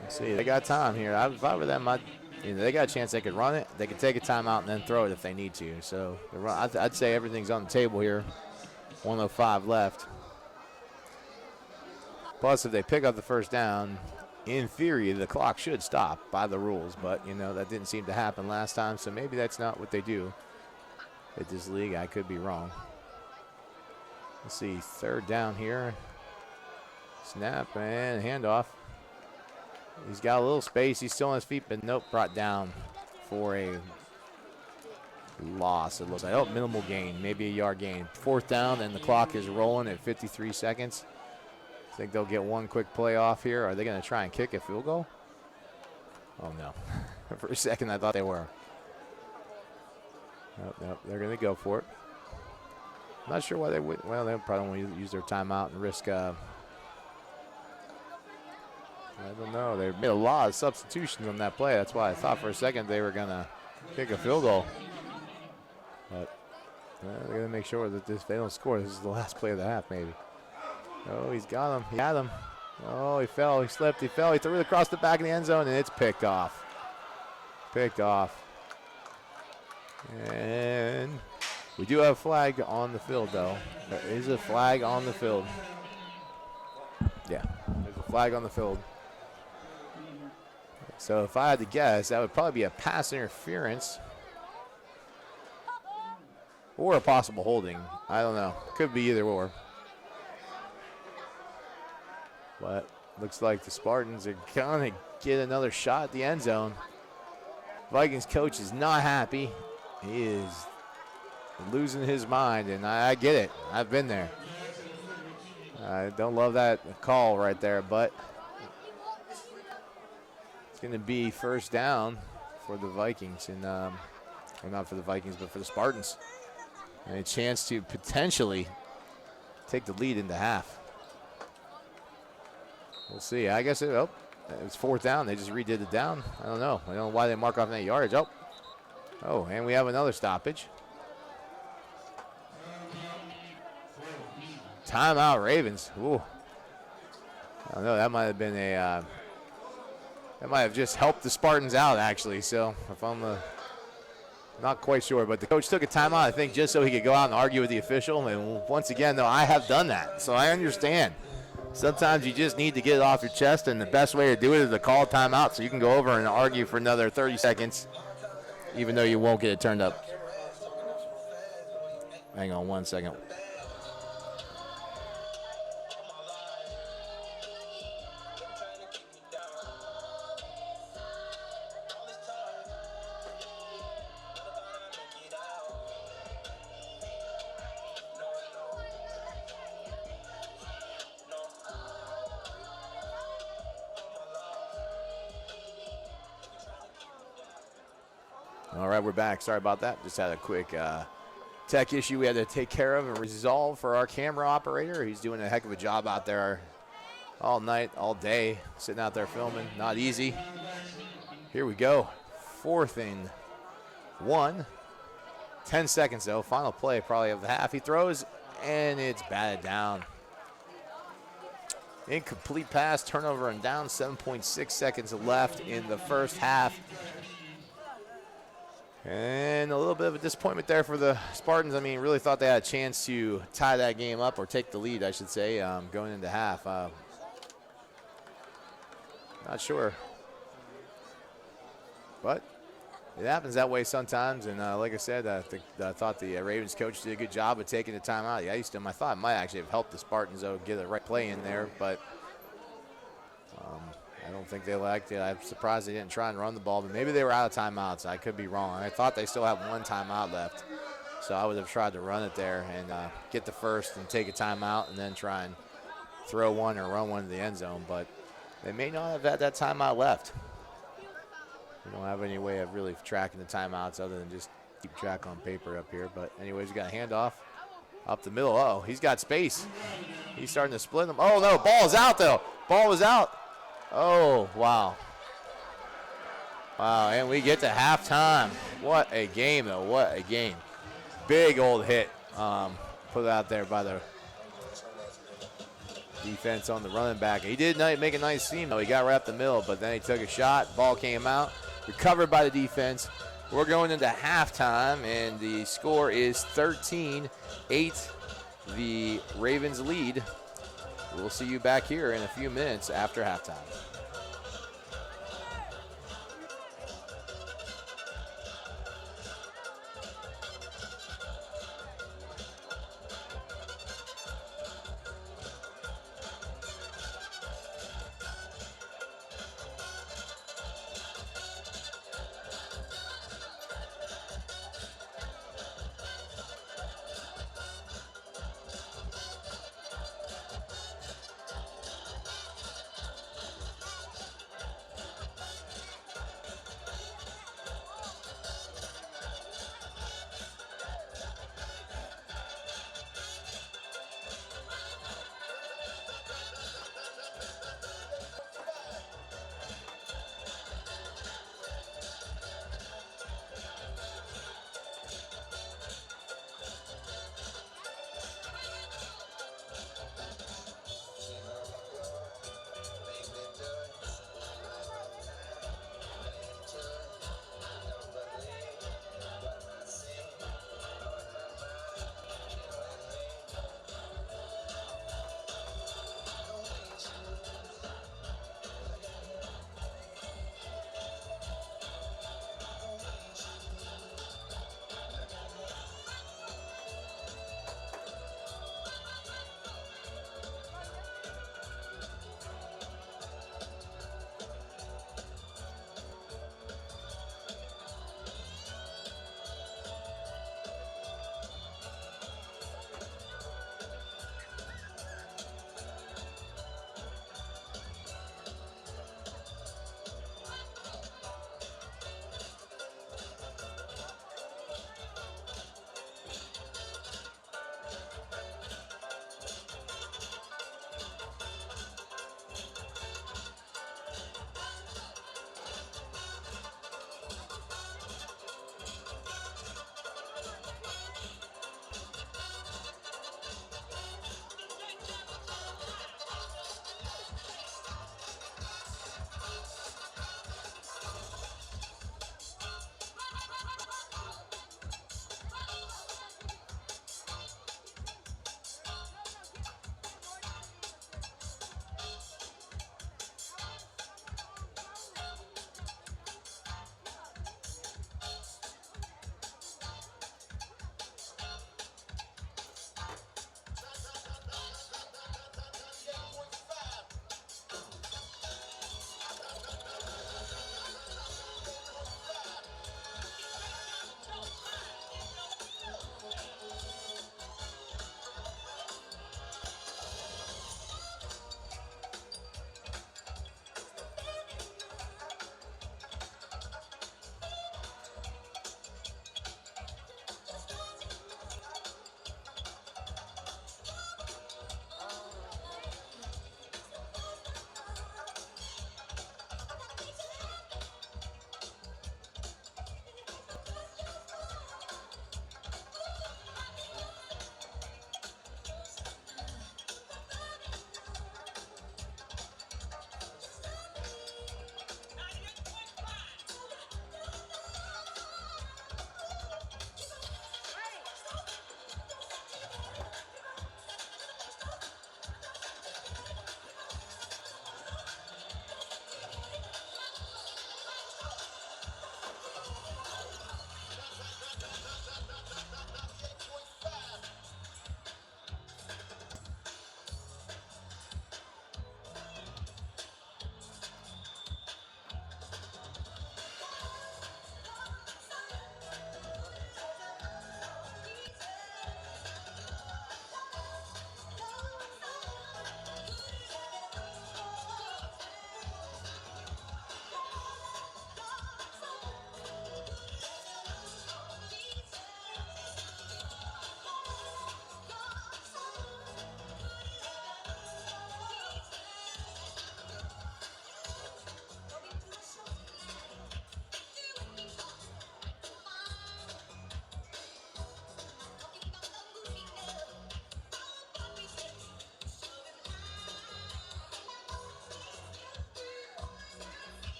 Speaker 2: Let's see, they got time here. If I were them, they got a chance they could run it. They could take a timeout and then throw it if they need to. So I'd say everything's on the table here. 1:05 left. Plus, if they pick up the first down, in theory, the clock should stop by the rules. But, that didn't seem to happen last time. So maybe that's not what they do at this league. I could be wrong. Let's see, 3rd down here. Snap and handoff. He's got a little space. He's still on his feet, but nope, brought down for a loss. It looks like, minimal gain, maybe a yard gain. 4th down, and the clock is rolling at 53 seconds. I think they'll get one quick play off here. Are they going to try and kick a field goal? Oh, no. For a second, I thought they were. Nope, they're going to go for it. I'm not sure why they would. Well, they probably want to use their timeout and risk I don't know. They made a lot of substitutions on that play. That's why I thought for a second they were going to kick a field goal. But they're going to make sure that they don't score. This is the last play of the half, maybe. Oh, he's got him. He had him. Oh, he fell. He slipped. He fell. He threw it across the back of the end zone, and it's picked off. Picked off. And we do have a flag on the field, though. There is a flag on the field. Yeah, there's a flag on the field. So if I had to guess, that would probably be a pass interference or a possible holding. I don't know. Could be either or. But looks like the Spartans are going to get another shot at the end zone. Vikings coach is not happy. He is losing his mind, and I get it. I've been there. I don't love that call right there, but it's going to be 1st down for the Vikings, and well, not for the Vikings, but for the Spartans. And a chance to potentially take the lead into half. We'll see. I guess it was 4th down. They just redid it down. I don't know. I don't know why they mark off that yardage. Oh, and we have another stoppage. Timeout, Ravens. Ooh. I don't know. That might have been that might have just helped the Spartans out, actually. So if I'm not quite sure, but the coach took a timeout, I think, just so he could go out and argue with the official. And once again, though, I have done that, so I understand. Sometimes you just need to get it off your chest, and the best way to do it is to call a timeout so you can go over and argue for another 30 seconds, even though you won't get it turned up. Hang on 1 second. All right, we're back. Sorry about that. Just had a quick tech issue we had to take care of and resolve for our camera operator. He's doing a heck of a job out there all night, all day, sitting out there filming. Not easy. Here we go. 4th and 1. 10 seconds, though. Final play probably of the half. He throws, and it's batted down. Incomplete pass, turnover and down. 7.6 seconds left in the first half. And a little bit of a disappointment there for the Spartans. I mean, really thought they had a chance to tie that game up, or take the lead, I should say, going into half. Not sure. But it happens that way sometimes. And like I said, I thought the Ravens coach did a good job of taking the time out. I thought it might actually have helped the Spartans, though, get the right play in there. But I don't think they liked it. I'm surprised they didn't try and run the ball, but maybe they were out of timeouts. I could be wrong. I thought they still have one timeout left, so I would have tried to run it there and get the first and take a timeout and then try and throw one or run one to the end zone, but they may not have had that timeout left. We don't have any way of really tracking the timeouts other than just keep track on paper up here. But anyways, we got a handoff up the middle. Oh, he's got space. He's starting to split them. Oh, no, ball is out, though. Ball was out. Oh, wow. Wow, and we get to halftime. What a game, though. What a game. Big old hit put out there by the defense on the running back. He did make a nice seam, though. He got right up the middle, but then he took a shot. Ball came out. Recovered by the defense. We're going into halftime, and the score is 13-8. The Ravens lead. We'll see you back here in a few minutes after halftime.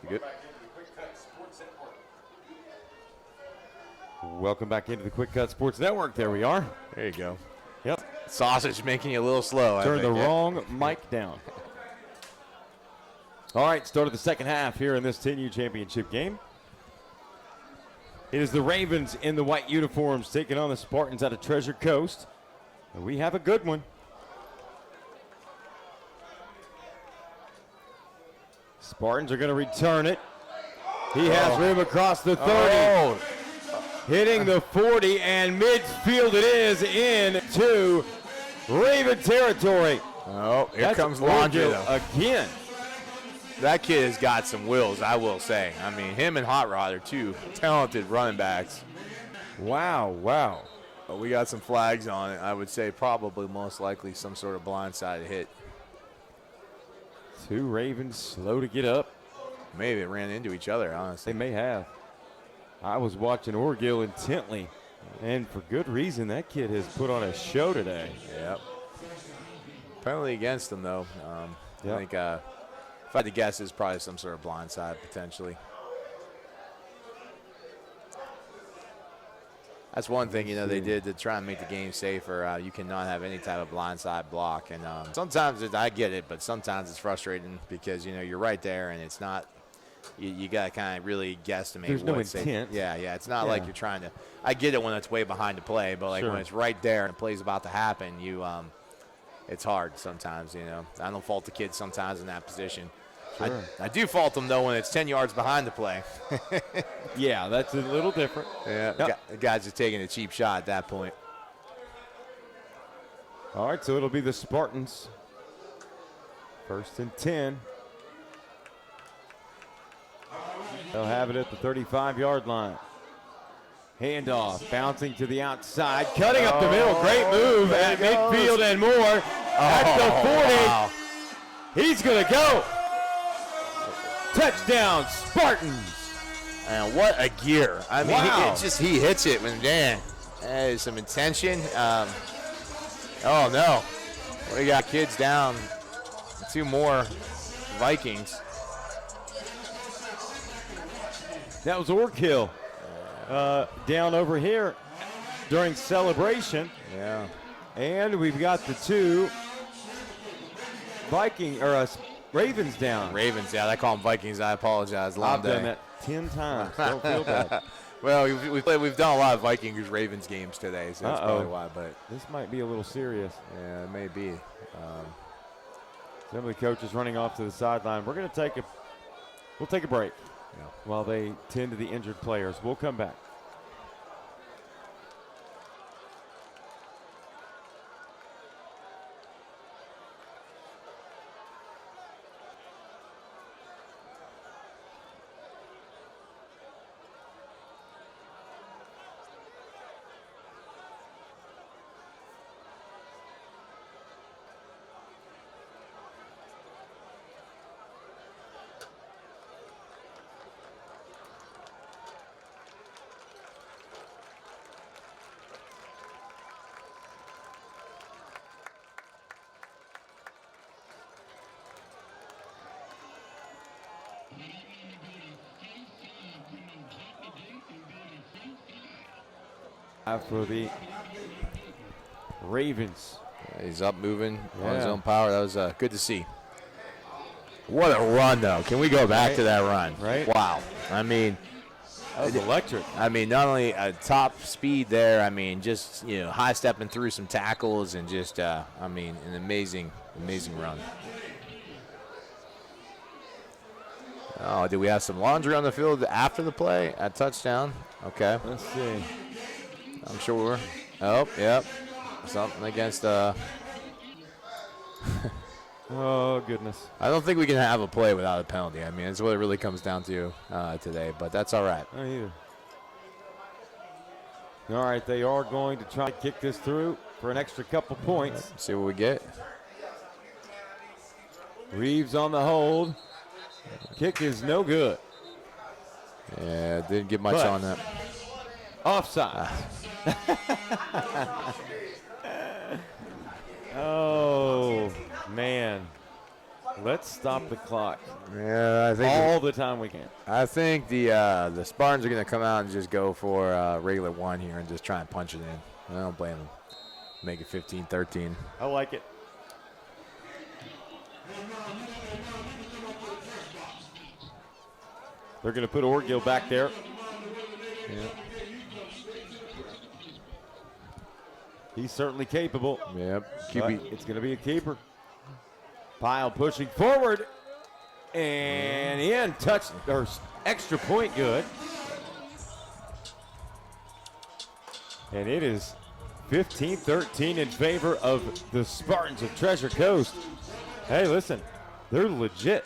Speaker 2: Good.
Speaker 1: Welcome back into the Quick Cut Sports Network. There we are.
Speaker 2: There you go.
Speaker 1: Yep.
Speaker 2: Sausage making you a little slow.
Speaker 1: Turn
Speaker 2: I
Speaker 1: the
Speaker 2: think, yeah.
Speaker 1: wrong mic down. All right, start of the second half here in this 10U championship game. It is the Ravens in the white uniforms taking on the Spartans out of Treasure Coast. And we have a good one. Spartans are going to return it. He has room across the 30.
Speaker 2: Oh.
Speaker 1: Hitting the 40, and midfield it is into Raven territory.
Speaker 2: Oh, here
Speaker 1: That's
Speaker 2: comes Laundry,
Speaker 1: Orville
Speaker 2: though.
Speaker 1: again.
Speaker 2: That kid has got some wills, I will say. I mean, him and Hot Rod are two talented running backs.
Speaker 1: Wow, wow.
Speaker 2: But we got some flags on it. I would say probably most likely some sort of blindside hit.
Speaker 1: Two Ravens slow to get up.
Speaker 2: Maybe it ran into each other,
Speaker 1: They
Speaker 2: honestly.
Speaker 1: may have. I was watching Orgill intently, and for good reason. That kid has put on a show today.
Speaker 2: Yep. Penalty against him, though.
Speaker 1: Yep.
Speaker 2: I think if I had to guess, it's probably some sort of blindside potentially. That's one thing, they did to try and make the game safer. You cannot have any type of blindside block. And sometimes I get it, but sometimes it's frustrating because, you're right there and it's not, you got to kind of really guesstimate.
Speaker 1: There's no
Speaker 2: what's safe.
Speaker 1: intent.
Speaker 2: Yeah, it's not like you're trying to, I get it when it's way behind the play, but like
Speaker 1: Sure.
Speaker 2: when it's right there and the play's about to happen, it's hard sometimes, I don't fault the kids sometimes in that position.
Speaker 1: Sure.
Speaker 2: I do fault them, though, when it's 10 yards behind the play.
Speaker 1: Yeah, that's a little different.
Speaker 2: Yeah,
Speaker 1: Yep.
Speaker 2: the guys are taking a cheap shot at that point.
Speaker 1: All right, so it'll be the Spartans. 1st and 10. They'll have it at the 35-yard line. Handoff, bouncing to the outside, cutting up the middle. Great move at midfield and more. At the 40.
Speaker 2: Wow.
Speaker 1: He's going to go. Touchdown, Spartans.
Speaker 2: And what a gear. I mean,
Speaker 1: Wow.
Speaker 2: he hits it when, man, that is some intention. Oh, no. We got kids down. 2 more Vikings.
Speaker 1: That was Orkill down over here during celebration.
Speaker 2: Yeah.
Speaker 1: And we've got the 2 Ravens down.
Speaker 2: Ravens, yeah, I call them Vikings. I apologize. Long
Speaker 1: I've done
Speaker 2: day.
Speaker 1: that 10 times. Don't feel bad.
Speaker 2: Well, we've done a lot of Vikings-Ravens games today, so that's probably why. But
Speaker 1: This might be a little serious.
Speaker 2: yeah, it may be.
Speaker 1: Some of the coaches running off to the sideline. We'll take a break
Speaker 2: Yeah.
Speaker 1: while they tend to the injured players. We'll come back. For the Ravens.
Speaker 2: He's up moving on his
Speaker 1: Yeah.
Speaker 2: own power. That was good to see. What a run, though. Can we go back to that run?
Speaker 1: Right.
Speaker 2: Wow. I mean,
Speaker 1: That was electric.
Speaker 2: not only a top speed there, just, high stepping through some tackles and just, an amazing run. Oh, did we have some laundry on the field after the play at touchdown? Okay.
Speaker 1: Let's see.
Speaker 2: I'm sure we're. Oh, yep. Something against.
Speaker 1: Oh, goodness.
Speaker 2: I don't think we can have a play without a penalty. That's what it really comes down to today, but that's all right.
Speaker 1: Not either. All right, they are going to try to kick this through for an extra couple points.
Speaker 2: See what we get.
Speaker 1: Reeves on the hold. Kick is no good.
Speaker 2: Yeah, didn't get much
Speaker 1: But-
Speaker 2: on that.
Speaker 1: Offside. Oh, man. Let's stop the clock
Speaker 3: Yeah, I think
Speaker 1: all the time we can.
Speaker 3: I think the Spartans are going to come out and just go for regular one here and just try and punch it in. I don't blame them. Make it 15-13.
Speaker 1: I like it. They're going to put Orgill back there.
Speaker 3: Yeah.
Speaker 1: He's certainly capable.
Speaker 3: Yep.
Speaker 1: But
Speaker 3: QB.
Speaker 1: it's going to be a keeper. Pyle pushing forward. And in. Touch or extra point good. And it is 15-13 in favor of the Spartans of Treasure Coast. Hey, listen, they're legit.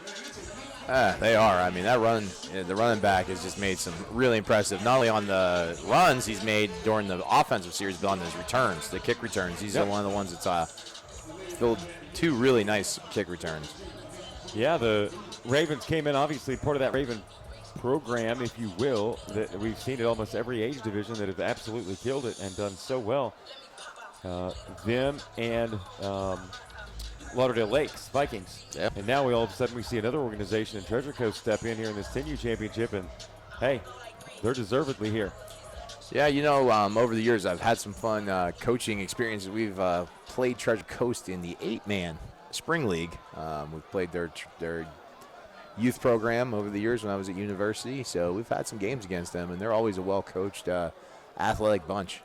Speaker 3: They are. I mean, that run, the running back has just made some really impressive, not only on the runs he's made during the offensive series, but on his returns, the kick returns. He's one of the ones that's filled 2 really nice kick returns.
Speaker 1: Yeah, the Ravens came in, obviously part of that Raven program, if you will, that we've seen at almost every age division that have absolutely killed it and done so well. Them and Lauderdale Lakes Vikings.
Speaker 3: Yep.
Speaker 1: And now all of a sudden we see another organization in Treasure Coast step in here in this 10U championship, and hey, they're deservedly here.
Speaker 3: Yeah, over the years I've had some fun coaching experiences. We've played Treasure Coast in the 8-man spring league. We've played their youth program over the years when I was at university, so we've had some games against them, and they're always a well-coached, athletic bunch.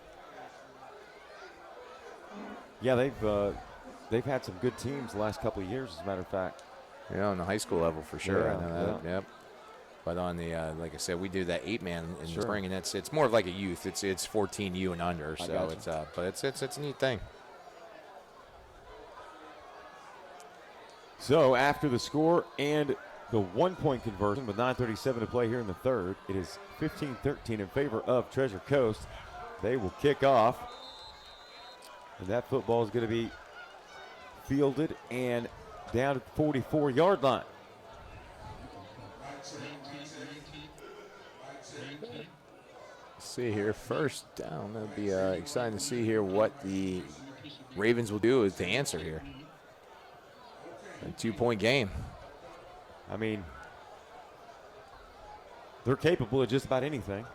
Speaker 1: Yeah, they've had some good teams the last couple of years, as a matter of fact.
Speaker 3: Yeah, on the high school level for sure.
Speaker 1: Yeah,
Speaker 3: I know that. Yep. But on the like I said, we do that 8-man in the spring, and it's more of like a youth. It's 14U and under, so it's a neat thing.
Speaker 1: So after the score and the 1-point conversion with 9:37 to play here in the third, it is 15-13 in favor of Treasure Coast. They will kick off, and that football is going to be fielded and down at the 44-yard line.
Speaker 3: See here, first down. That'll be exciting to see here what the Ravens will do to answer here. A 2-point game.
Speaker 1: I mean, they're capable of just about anything.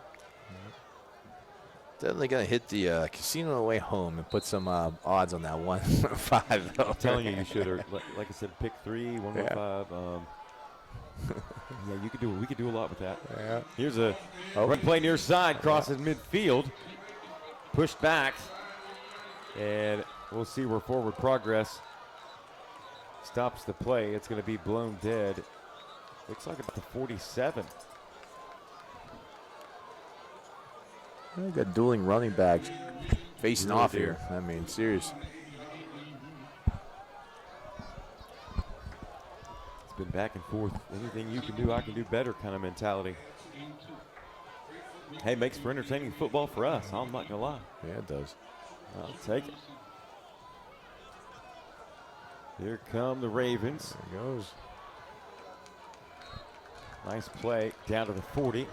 Speaker 3: Definitely going to hit the casino on the way home and put some odds on that 1-5.
Speaker 1: I'm telling you should. Or like I said, pick 3, 1-5. Yeah, you could do. We could do a lot with that.
Speaker 3: Yeah.
Speaker 1: Here's a run play near side, crosses midfield, pushed back, and we'll see where forward progress stops the play. It's going to be blown dead. Looks like about the 47.
Speaker 3: We got dueling running backs facing
Speaker 1: Really
Speaker 3: off
Speaker 1: do.
Speaker 3: here. I mean, serious.
Speaker 1: It's been back and forth. Anything you can do, I can do better kind of mentality. Hey, makes for entertaining football for us. I'm not going to lie.
Speaker 3: Yeah, it does.
Speaker 1: I'll take it. Here come the Ravens.
Speaker 3: There it goes.
Speaker 1: Nice play down to the 40.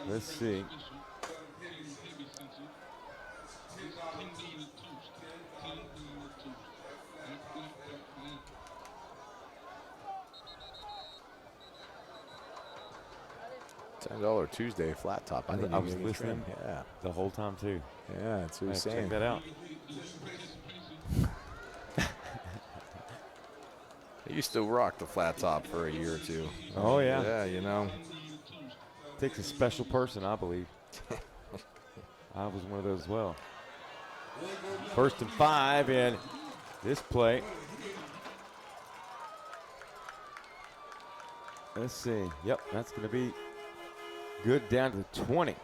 Speaker 1: Let's see.
Speaker 3: $10 Tuesday flat top.
Speaker 1: I
Speaker 3: didn't
Speaker 1: was
Speaker 3: even get
Speaker 1: listening.
Speaker 3: trained. Yeah,
Speaker 1: The whole time, too.
Speaker 3: yeah, that's what he's
Speaker 1: Check
Speaker 3: saying.
Speaker 1: that out.
Speaker 3: I used to rock the flat top for a year or two.
Speaker 1: Oh, yeah.
Speaker 3: Yeah, you know.
Speaker 1: Takes a special person, I believe. I was one of those as well. 1st and 5 in this play. Let's see. Yep, that's going to be good down to the 20.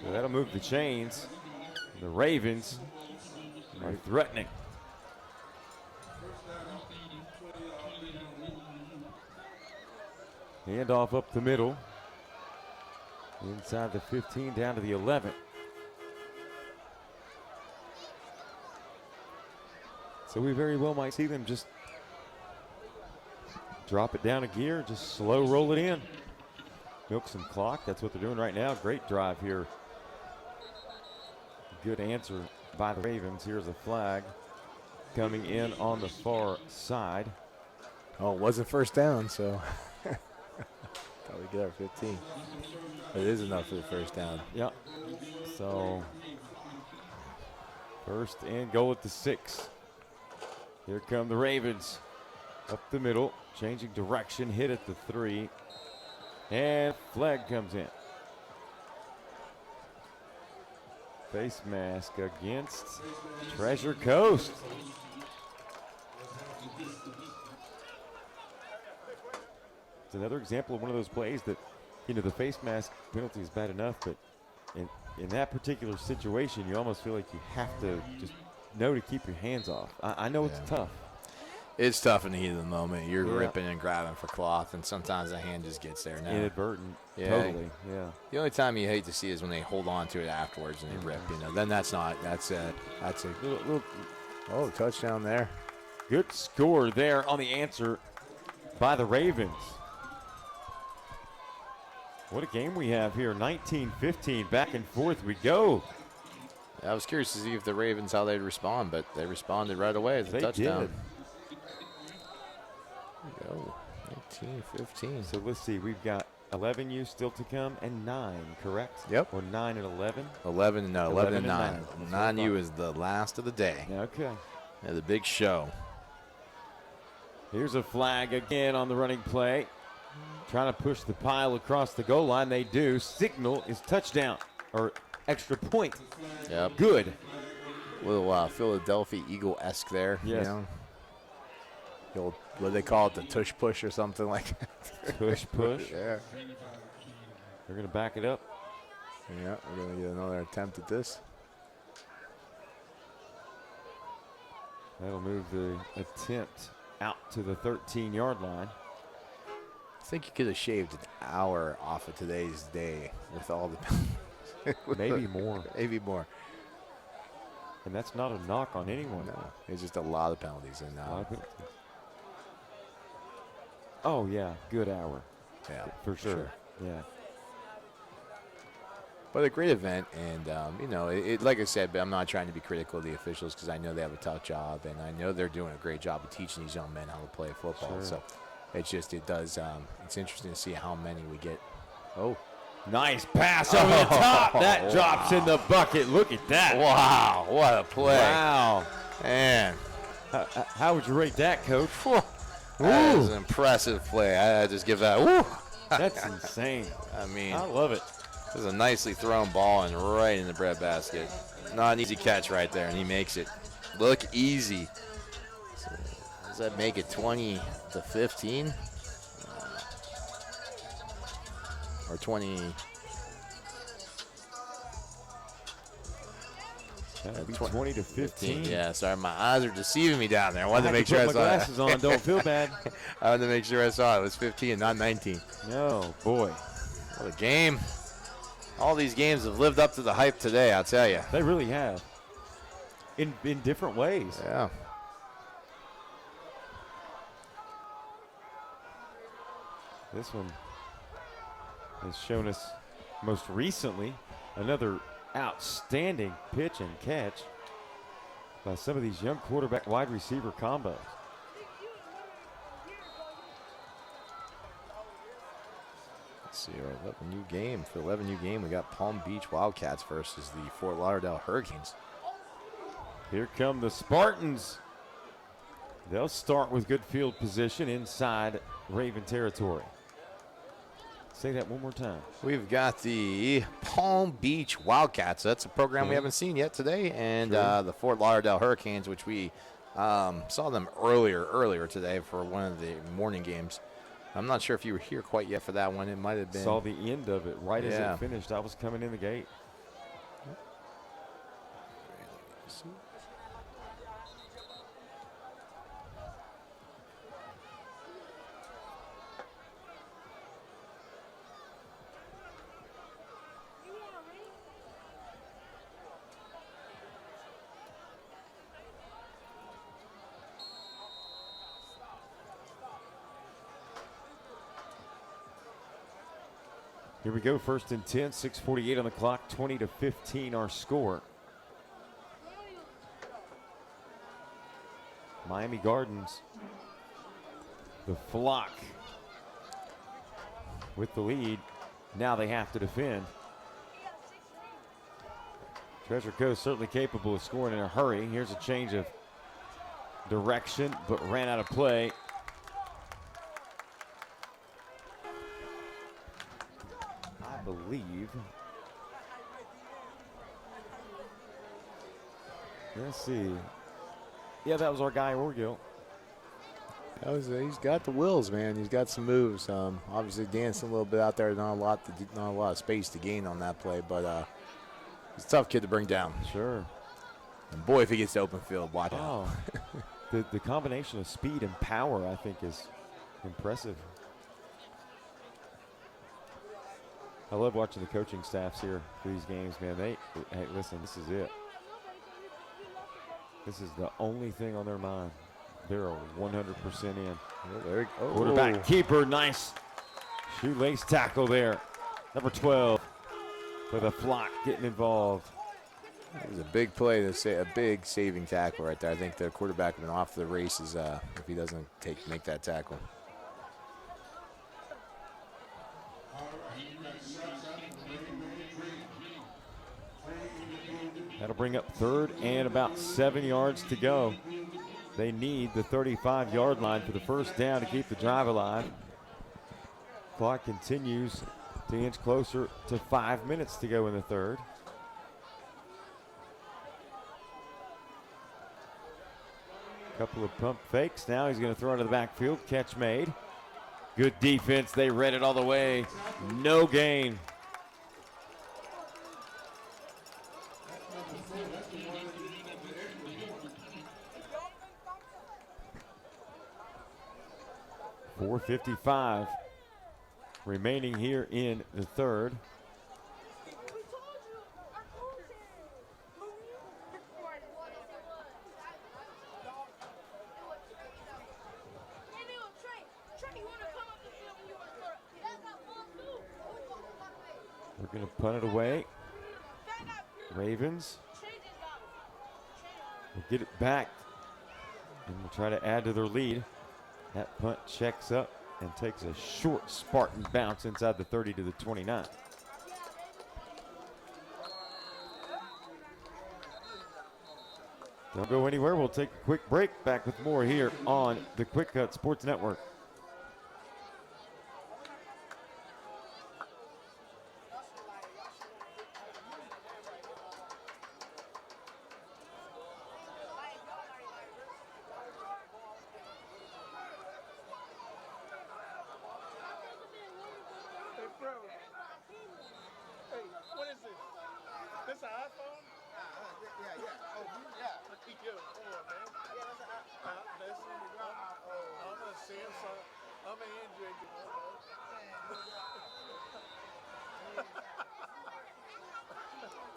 Speaker 1: So that'll move the chains. The Ravens are threatening. Handoff up the middle. Inside the 15, down to the 11. So we very well might see them just drop it down a gear, just slow roll it in. Milk some clock. That's what they're doing right now. Great drive here Good answer by the Ravens. Here's a flag coming in on the far side.
Speaker 3: Oh, it wasn't first down, so thought we'd get our 15. It is enough for the first down.
Speaker 1: Yep. So first and goal at the 6. Here come the Ravens. Up the middle, changing direction, hit at the 3. And flag comes in. Face mask against Treasure Coast. It's another example of one of those plays that, you know, the face mask penalty is bad enough, but in that particular situation, you almost feel like you have to just know to keep your hands off. I know it's tough.
Speaker 3: It's tough in the heat of the moment. You're ripping and grabbing for cloth, and sometimes the hand just gets there now.
Speaker 1: Inadvertent.
Speaker 3: Yeah.
Speaker 1: Totally. Yeah.
Speaker 3: The only time you hate to see is when they hold on to it afterwards and they rip. You know, then that's a little touchdown there.
Speaker 1: Good score there on the answer by the Ravens. What a game we have here. 19-15, back and forth we go.
Speaker 3: I was curious to see if the Ravens, how they'd respond, but they responded right away as a touchdown.
Speaker 1: Did.
Speaker 3: There we go. 19-15.
Speaker 1: So let's see. We've got 11U still to come and 9, correct?
Speaker 3: Yep.
Speaker 1: Or 9 and 11?
Speaker 3: 11 and 9.
Speaker 1: 9.
Speaker 3: 9U is the last of the day.
Speaker 1: Okay.
Speaker 3: Yeah, the big show.
Speaker 1: Here's a flag again on the running play. Trying to push the pile across the goal line. They do. Signal is touchdown or extra point.
Speaker 3: Yep.
Speaker 1: Good.
Speaker 3: Little Philadelphia Eagle-esque there.
Speaker 1: Yes.
Speaker 3: You know? The old, what do they call it, the tush push or something like that?
Speaker 1: Tush push.
Speaker 3: Yeah.
Speaker 1: They're going to back it up.
Speaker 3: Yeah, we're going to get another attempt at this.
Speaker 1: That'll move the attempt out to the 13-yard line.
Speaker 3: I think you could have shaved an hour off of today's day with all the
Speaker 1: Maybe more.
Speaker 3: Maybe more.
Speaker 1: And that's not a knock on anyone.
Speaker 3: No, it's just a lot of penalties. And
Speaker 1: oh, yeah, good hour.
Speaker 3: Yeah,
Speaker 1: for sure. Yeah.
Speaker 3: But a great event, and you know, it like I said, but I'm not trying to be critical of the officials because I know they have a tough job, and I know they're doing a great job of teaching these young men how to play football.
Speaker 1: Sure.
Speaker 3: So it's interesting to see how many we get. Oh,
Speaker 1: nice pass over the top. That drops in the bucket. Look at that.
Speaker 3: Wow, what a play.
Speaker 1: Wow.
Speaker 3: Man.
Speaker 1: How would you rate that, Coach?
Speaker 3: That is an impressive play. I just give that. Woo.
Speaker 1: That's insane.
Speaker 3: I mean,
Speaker 1: I love it.
Speaker 3: This is a nicely thrown ball and right in the breadbasket. Not an easy catch right there, and he makes it look easy. So does that make it 20-15? Or 20?
Speaker 1: That'd be 20-15.
Speaker 3: Yeah, sorry, my eyes are deceiving me down there. I wanted to make
Speaker 1: sure
Speaker 3: I
Speaker 1: my
Speaker 3: saw
Speaker 1: glasses
Speaker 3: it.
Speaker 1: on. Don't feel bad.
Speaker 3: I wanted to make sure I saw it. It was 15, not 19.
Speaker 1: No, boy.
Speaker 3: What a game. All these games have lived up to the hype today, I'll tell you.
Speaker 1: They really have. In different ways.
Speaker 3: Yeah.
Speaker 1: This one has shown us most recently another outstanding pitch and catch by some of these young quarterback wide receiver combos.
Speaker 3: Let's see, our 11U game. For the 11U game, we got Palm Beach Wildcats versus the Fort Lauderdale Hurricanes.
Speaker 1: Here come the Spartans. They'll start with good field position inside Raven territory. Say that one more time.
Speaker 3: We've got the Palm Beach Wildcats. That's a program we haven't seen yet today. And the Fort Lauderdale Hurricanes, which we saw them earlier today for one of the morning games. I'm not sure if you were here quite yet for that one. It might have been.
Speaker 1: Saw the end of it right as it finished. I was coming in the gate. Here we go, 1st and 10, 6:48 on the clock, 20-15 our score. Miami Gardens, the Flock with the lead. Now they have to defend. Treasure Coast certainly capable of scoring in a hurry. Here's a change of direction, but ran out of play. I believe. Let's see. Yeah, that was our guy, Orgill.
Speaker 3: He's got the wills, man. He's got some moves. Obviously dancing a little bit out there. Not a lot of space to gain on that play, but he's a tough kid to bring down.
Speaker 1: Sure.
Speaker 3: And boy, if he gets to open field, watch out.
Speaker 1: The combination of speed and power, I think, is impressive. I love watching the coaching staffs here for these games, man. Hey, listen, this is it. This is the only thing on their mind. They're 100% in. Quarterback keeper, nice shoelace tackle there. Number 12 for the Flock getting involved.
Speaker 3: It was a big play to say a big saving tackle right there. I think the quarterback went off the races if he doesn't make that tackle.
Speaker 1: That'll bring up third and about 7 yards to go. They need the 35-yard line for the first down to keep the drive alive. Clock continues to inch closer to 5 minutes to go in the third. Couple of pump fakes. Now he's going to throw into the backfield. Catch made. Good defense. They read it all the way. No gain. .455 remaining here in the third. We're going to punt it away. Ravens will get it back and we'll try to add to their lead. That punt checks up and takes a short Spartan bounce inside the 30 to the 29. Don't go anywhere. We'll take a quick break. Back with more here on the Quick Cut Sports Network.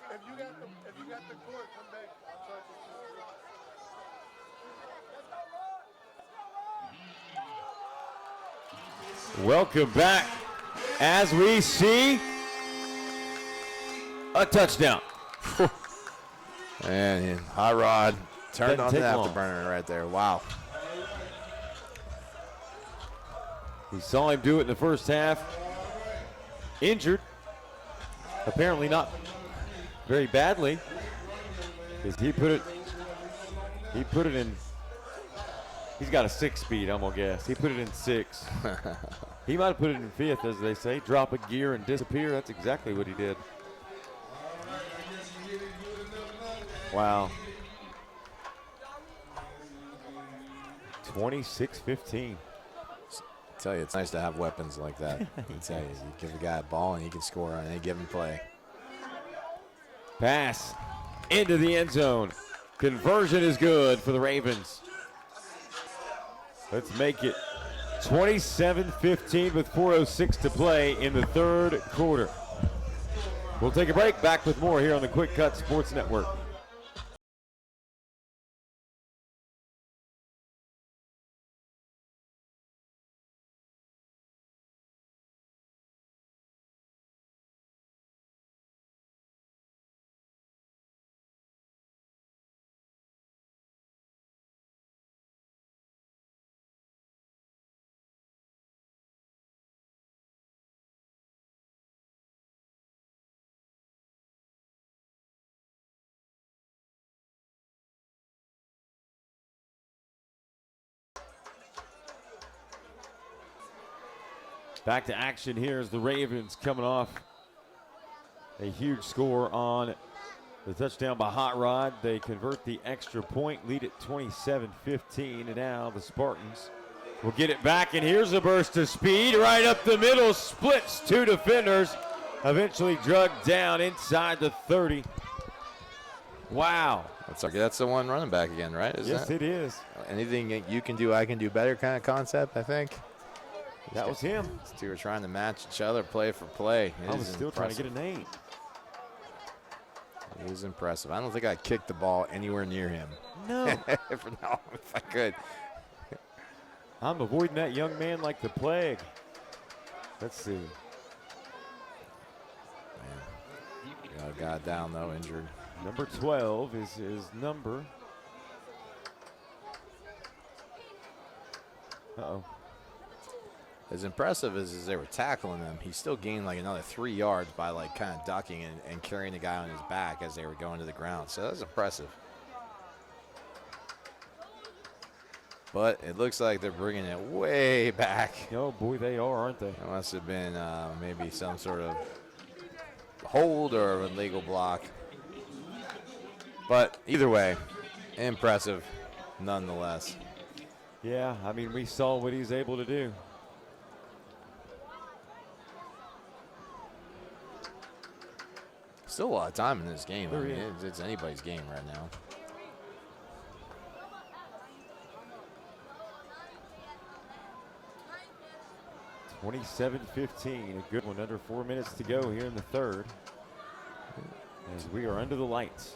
Speaker 4: If you got the cord, come back. I'll charge you.
Speaker 1: Welcome back as we see a touchdown.
Speaker 3: And Hot Rod turned on the
Speaker 1: long.
Speaker 3: afterburner right there. Wow.
Speaker 1: We saw him do it in the first half. Injured. Apparently not very badly. Because he put it in, he's got a 6 speed, I'm gonna guess. He put it in 6. He might have put it in 5th, as they say. Drop a gear and disappear. That's exactly what he did. Wow. 26-15.
Speaker 3: I tell you, it's nice to have weapons like that. I tell you, you give a guy a ball and he can score on any given play.
Speaker 1: Pass into the end zone. Conversion is good for the Ravens. Let's make it 27-15 with 4:06 to play in the third quarter. We'll take a break. Back with more here on the Quick Cut Sports Network. Back to action here as the Ravens coming off a huge score on the touchdown by Hot Rod. They convert the extra point, lead at 27-15, and now the Spartans will get it back, and here's a burst of speed right up the middle, splits two defenders, eventually drugged down inside the 30. Wow.
Speaker 3: That's the one running back again, right?
Speaker 1: Yes, it is.
Speaker 3: Anything you can do, I can do better kind of concept, I think.
Speaker 1: That was him.
Speaker 3: These two are trying to match each other play for play.
Speaker 1: I was still trying to get a name.
Speaker 3: It is impressive. I don't think I kicked the ball anywhere near him.
Speaker 1: No.
Speaker 3: For now, if I could.
Speaker 1: I'm avoiding that young man like the plague. Let's see.
Speaker 3: Got a guy down, though, injured.
Speaker 1: Number 12 is his number. Uh-oh.
Speaker 3: As impressive as they were tackling him, he still gained like another 3 yards by like kind of ducking and carrying the guy on his back as they were going to the ground. So that was impressive. But it looks like they're bringing it way back.
Speaker 1: Oh, boy, they are, aren't they?
Speaker 3: It must have been maybe some sort of hold or a legal block. But either way, impressive nonetheless.
Speaker 1: Yeah, I mean, we saw what he's able to do.
Speaker 3: Still a lot of time in this game. I
Speaker 1: There
Speaker 3: mean,
Speaker 1: is.
Speaker 3: it's anybody's game right now.
Speaker 1: (27-15), a good one. Under 4 minutes to go here in the third, as we are under the lights.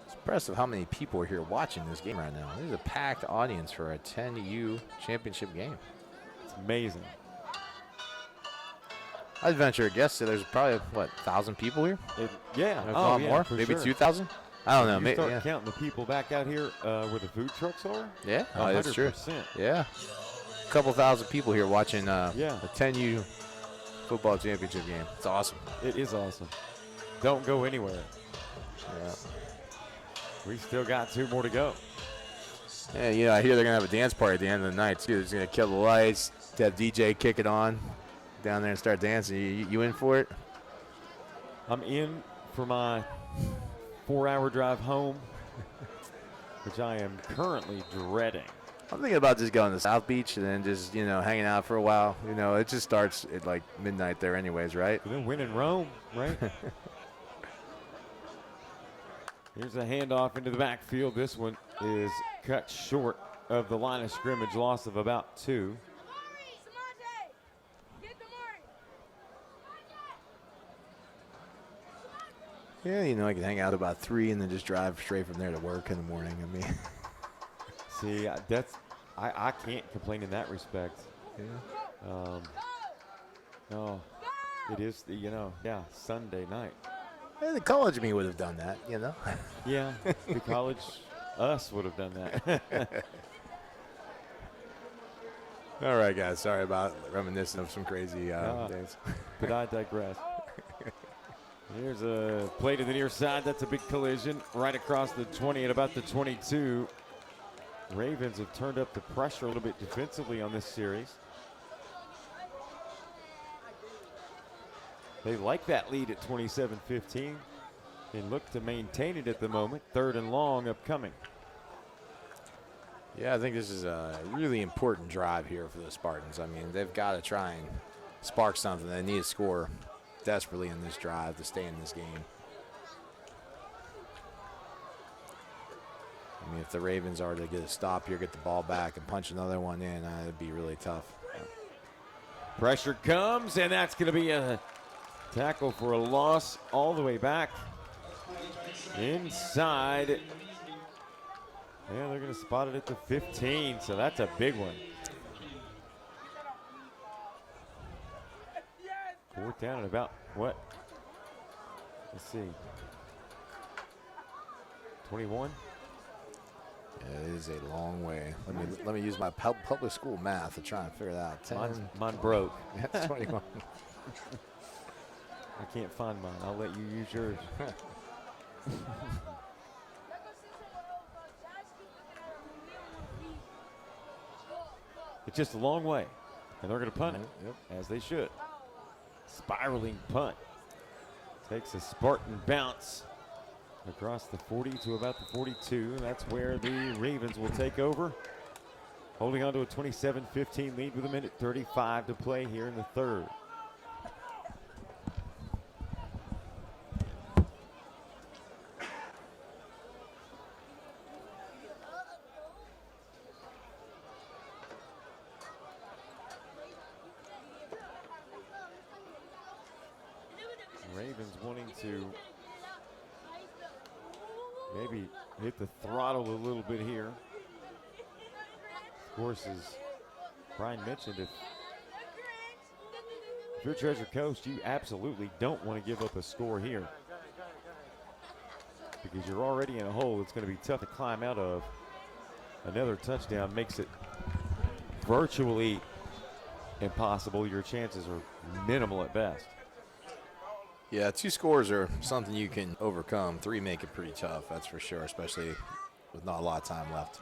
Speaker 3: It's impressive how many people are here watching this game right now. This is a packed audience for a 10U championship game.
Speaker 1: It's amazing.
Speaker 3: I'd venture a guess that there's probably, what, 1,000 people here?
Speaker 1: Yeah.
Speaker 3: If not more?
Speaker 1: for
Speaker 3: Maybe
Speaker 1: sure.
Speaker 3: 2,000? I don't know.
Speaker 1: You
Speaker 3: Maybe,
Speaker 1: start
Speaker 3: yeah.
Speaker 1: counting the people back out here where the food trucks are.
Speaker 3: Yeah, oh, that's true.
Speaker 1: 100%.
Speaker 3: Yeah. A couple thousand people here watching
Speaker 1: Yeah.
Speaker 3: the 10U football championship game. It's awesome.
Speaker 1: It is awesome. Don't go anywhere.
Speaker 3: Yeah.
Speaker 1: We still got 2 more to go.
Speaker 3: Yeah, you know, I hear they're going to have a dance party at the end of the night, too. They're going to kill the lights, have DJ kick it on down there and start dancing. You in for it?
Speaker 1: I'm in for my 4-hour drive home, which I am currently dreading.
Speaker 3: I'm thinking about just going to South Beach and then just, you know, hanging out for a while. You know, it just starts at like midnight there anyways, right?
Speaker 1: And then win in Rome, right? Here's a handoff into the backfield. This one is cut short of the line of scrimmage, loss of about 2.
Speaker 3: Yeah, you know, I can hang out about 3 and then just drive straight from there to work in the morning. I mean,
Speaker 1: See, I can't complain in that respect.
Speaker 3: yeah.
Speaker 1: No, it is Sunday night.
Speaker 3: Yeah, the college me would have done that, you know.
Speaker 1: Yeah, the college us would have done that.
Speaker 3: All right, guys. Sorry about reminiscing of some crazy days.
Speaker 1: But I digress. Here's a play to the near side. That's a big collision right across the 20 at about the 22. Ravens have turned up the pressure a little bit defensively on this series. They like that lead at 27-15 and look to maintain it at the moment. 3rd and long upcoming.
Speaker 3: Yeah, I think this is a really important drive here for the Spartans. I mean, they've got to try and spark something. They need to score desperately in this drive to stay in this game. I mean, if the Ravens are to get a stop here, get the ball back, and punch another one in, it'd be really tough.
Speaker 1: Pressure comes, and that's going to be a tackle for a loss all the way back inside. Yeah, they're going to spot it at the 15, so that's a big one. 4th down and about what? Let's see. 21.
Speaker 3: Yeah, it is a long way. Let me use my public school math to try and figure that out. 10.
Speaker 1: Mine broke.
Speaker 3: That's 21.
Speaker 1: I can't find mine. I'll let you use yours. just a long way. And they're going to punt it,
Speaker 3: Yep.
Speaker 1: as they should. Spiraling punt. Takes a Spartan bounce across the 40 to about the 42. That's where the Ravens will take over. Holding on to a 27-15 lead with 1:35 to play here in the third. Ravens wanting to maybe hit the throttle a little bit here. Of course, as Brian mentioned, if you're Treasure Coast, you absolutely don't want to give up a score here, because you're already in a hole it's going to be tough to climb out of. Another touchdown makes it virtually impossible. Your chances are minimal at best.
Speaker 3: Yeah, 2 scores are something you can overcome. 3 make it pretty tough, that's for sure, especially with not a lot of time left.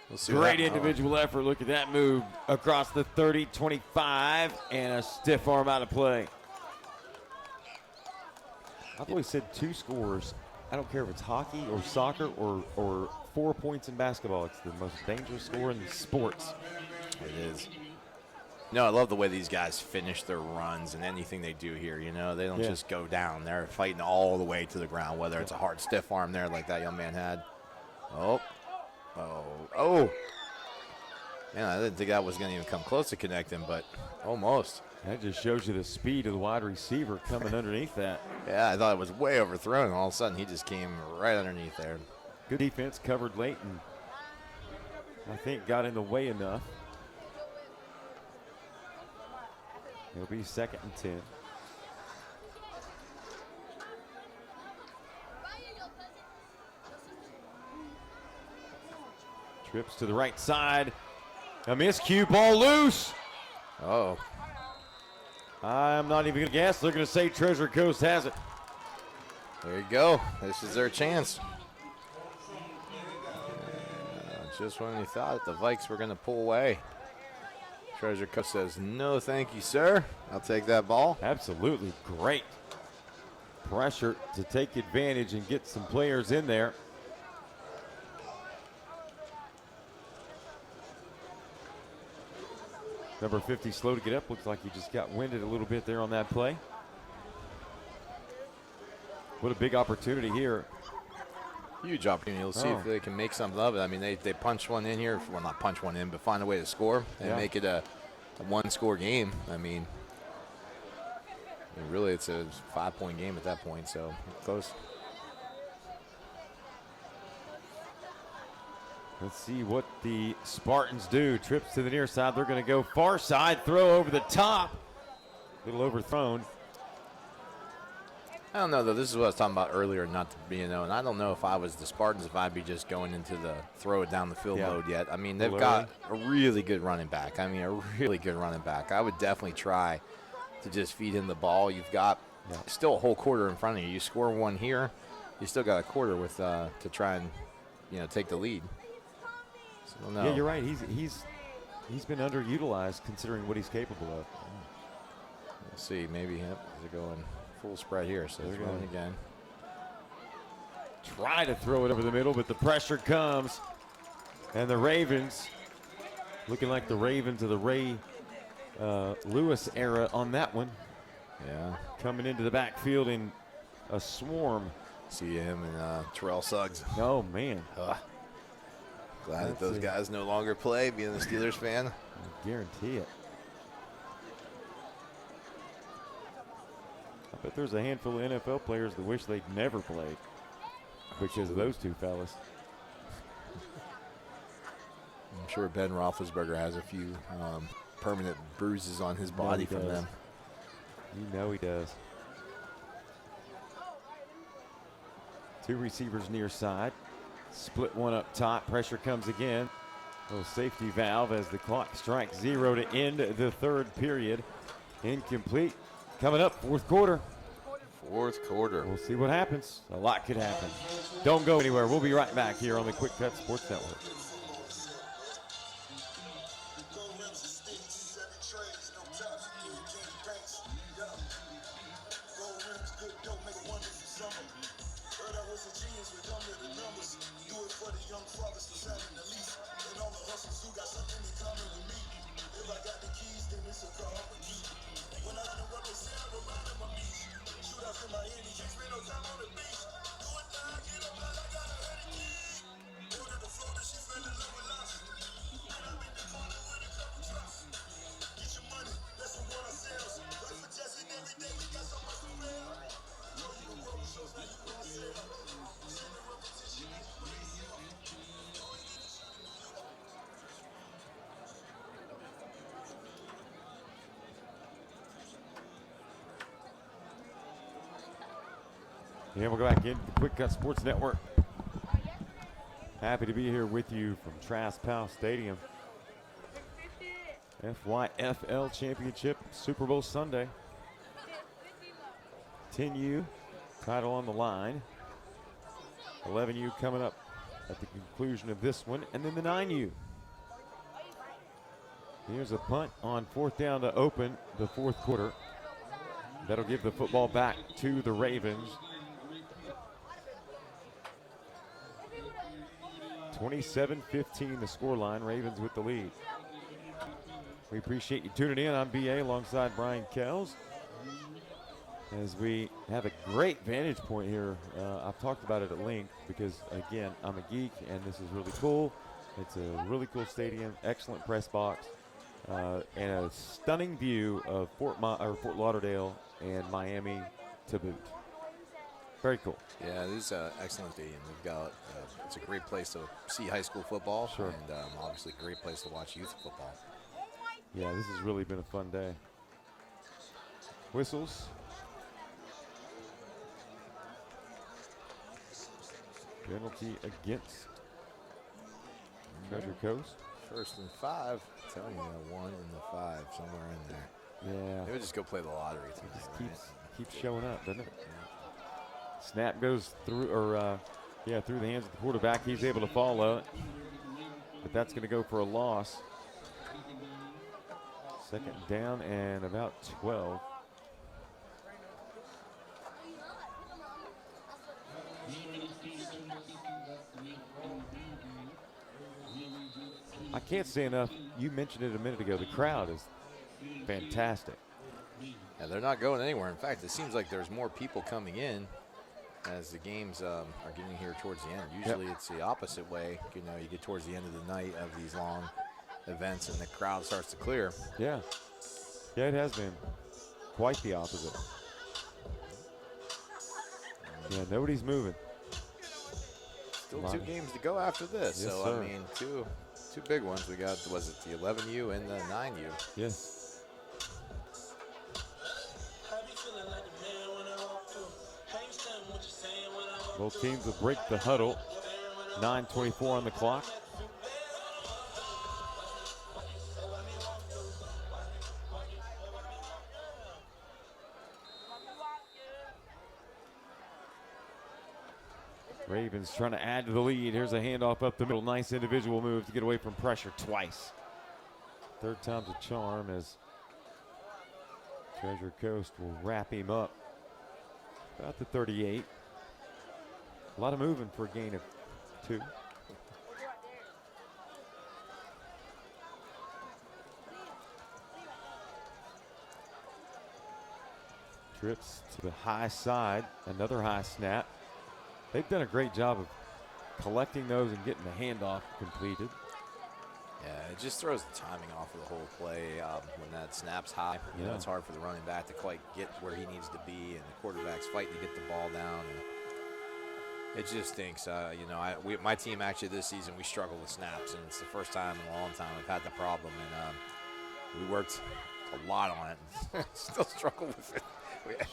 Speaker 3: We'll see.
Speaker 1: Great individual effort. Look at that move across the 30, 25, and a stiff arm out of play. I've always said 2 scores. I don't care if it's hockey or soccer or 4 points in basketball. It's the most dangerous score in the sports.
Speaker 3: It is. No, I love the way these guys finish their runs and anything they do here. You know, they don't just go down. They're fighting all the way to the ground, whether it's a hard, stiff arm there like that young man had. Oh. Man, I didn't think that was going to even come close to connecting, but almost.
Speaker 1: That just shows you the speed of the wide receiver coming underneath that.
Speaker 3: Yeah, I thought it was way overthrown, and all of a sudden he just came right underneath there.
Speaker 1: Good defense, covered late, and I think got in the way enough. It'll be 2nd and 10. Trips to the right side. A miscue, ball loose.
Speaker 3: Oh.
Speaker 1: I'm not even going to guess. They're going to say Treasure Coast has it.
Speaker 3: There you go. This is their chance. Just when you thought the Vikes were going to pull away, Treasure Coast says, no, thank you, sir. I'll take that ball.
Speaker 1: Absolutely great pressure to take advantage and get some players in there. Number 50 slow to get up. Looks like he just got winded a little bit there on that play. What a big opportunity here.
Speaker 3: Huge opportunity. You'll see if they can make something of it. I mean, they punch one in here. Well, not punch one in, but find a way to score and make it a one-score game. I mean, really, it's a 5-point game at that point, so close.
Speaker 1: Let's see what the Spartans do. Trips to the near side. They're going to go far side. Throw over the top. A little overthrown.
Speaker 3: I don't know, though. This is what I was talking about earlier, not to be, and I don't know if I was the Spartans, if I'd be just going into the throw it down the field mode yet. I mean, they've got a really good running back. I would definitely try to just feed him the ball. You've got still a whole quarter in front of you. You score one here, you still got a quarter with to try and take the lead. So, no.
Speaker 1: Yeah, you're right. He's been underutilized considering what he's capable of.
Speaker 3: Let's see, maybe they're going full spread here, so they're going again.
Speaker 1: Try to throw it over the middle, but the pressure comes, and the Ravens looking like the Ravens of the Ray Lewis era on that one.
Speaker 3: Yeah,
Speaker 1: coming into the backfield in a swarm.
Speaker 3: See him and Terrell Suggs.
Speaker 1: Oh man.
Speaker 3: Glad that those guys no longer play, being a Steelers fan.
Speaker 1: I guarantee it. I bet there's a handful of NFL players that wish they'd never played because of those two fellas.
Speaker 3: I'm sure Ben Roethlisberger has a few permanent bruises on his body from them.
Speaker 1: You know he does. 2 receivers near side. Split one up top. Pressure comes again. Little safety valve as the clock strikes 0 to end the third period. Incomplete. Coming up, fourth quarter. We'll see what happens. A lot could happen. Don't go anywhere. We'll be right back here on the Quick Cut Sports Network. Yeah, we'll go back into the Quick Cut Sports Network. Happy to be here with you from Trask Powell Stadium. FYFL Championship Super Bowl Sunday. 10U title on the line. 11U coming up at the conclusion of this one, and then the 9U. Here's a punt on 4th down to open the 4th quarter. That'll give the football back to the Ravens. 27-15 the scoreline. Ravens with the lead. We appreciate you tuning in. I'm BA alongside Brian Kells as we have a great vantage point here. I've talked about it at length because, again, I'm a geek and this is really cool. It's a really cool stadium, excellent press box, and a stunning view of Fort Lauderdale and Miami to boot. Very cool.
Speaker 3: Yeah, this is an excellent stadium. We've got it's a great place to see high school football,
Speaker 1: sure,
Speaker 3: and obviously a great place to watch youth football.
Speaker 1: Yeah, this has really been a fun day. Whistles. Penalty against Treasure Coast.
Speaker 3: 1st and 5. I'm telling you, 1 and the 5, somewhere in there.
Speaker 1: Yeah.
Speaker 3: They would just go play the lottery.
Speaker 1: It just keeps showing up, doesn't it? Yeah. Snap goes through, through the hands of the quarterback. He's able to follow it, but that's going to go for a loss. 2nd down and about 12. I can't say enough. You mentioned it a minute ago. The crowd is fantastic.
Speaker 3: Yeah, they're not going anywhere. In fact, it seems like there's more people coming in as the games are getting here towards the end. Usually it's the opposite way. You know, you get towards the end of the night of these long events and the crowd starts to clear.
Speaker 1: Yeah. Yeah, it has been quite the opposite. Yeah, nobody's moving.
Speaker 3: Still 2 games to go after this.
Speaker 1: Yes,
Speaker 3: so,
Speaker 1: sir.
Speaker 3: I mean, two big ones. We got, was it the 11U and the 9U?
Speaker 1: Yes. Both teams will break the huddle. 9:24 on the clock. Ravens trying to add to the lead. Here's a handoff up the middle. Nice individual move to get away from pressure twice. 3rd time's a charm as Treasure Coast will wrap him up about the 38. A lot of moving for a gain of 2. Trips to the high side. Another high snap. They've done a great job of collecting those and getting the handoff completed.
Speaker 3: Yeah, it just throws the timing off of the whole play when that snap's high. You know, it's hard for the running back to quite get where he needs to be, and the quarterback's fighting to get the ball down. And it just stinks. You know, my team actually this season, we struggle with snaps, and it's the first time in a long time I've had the problem. And we worked a lot on it and still struggle with it.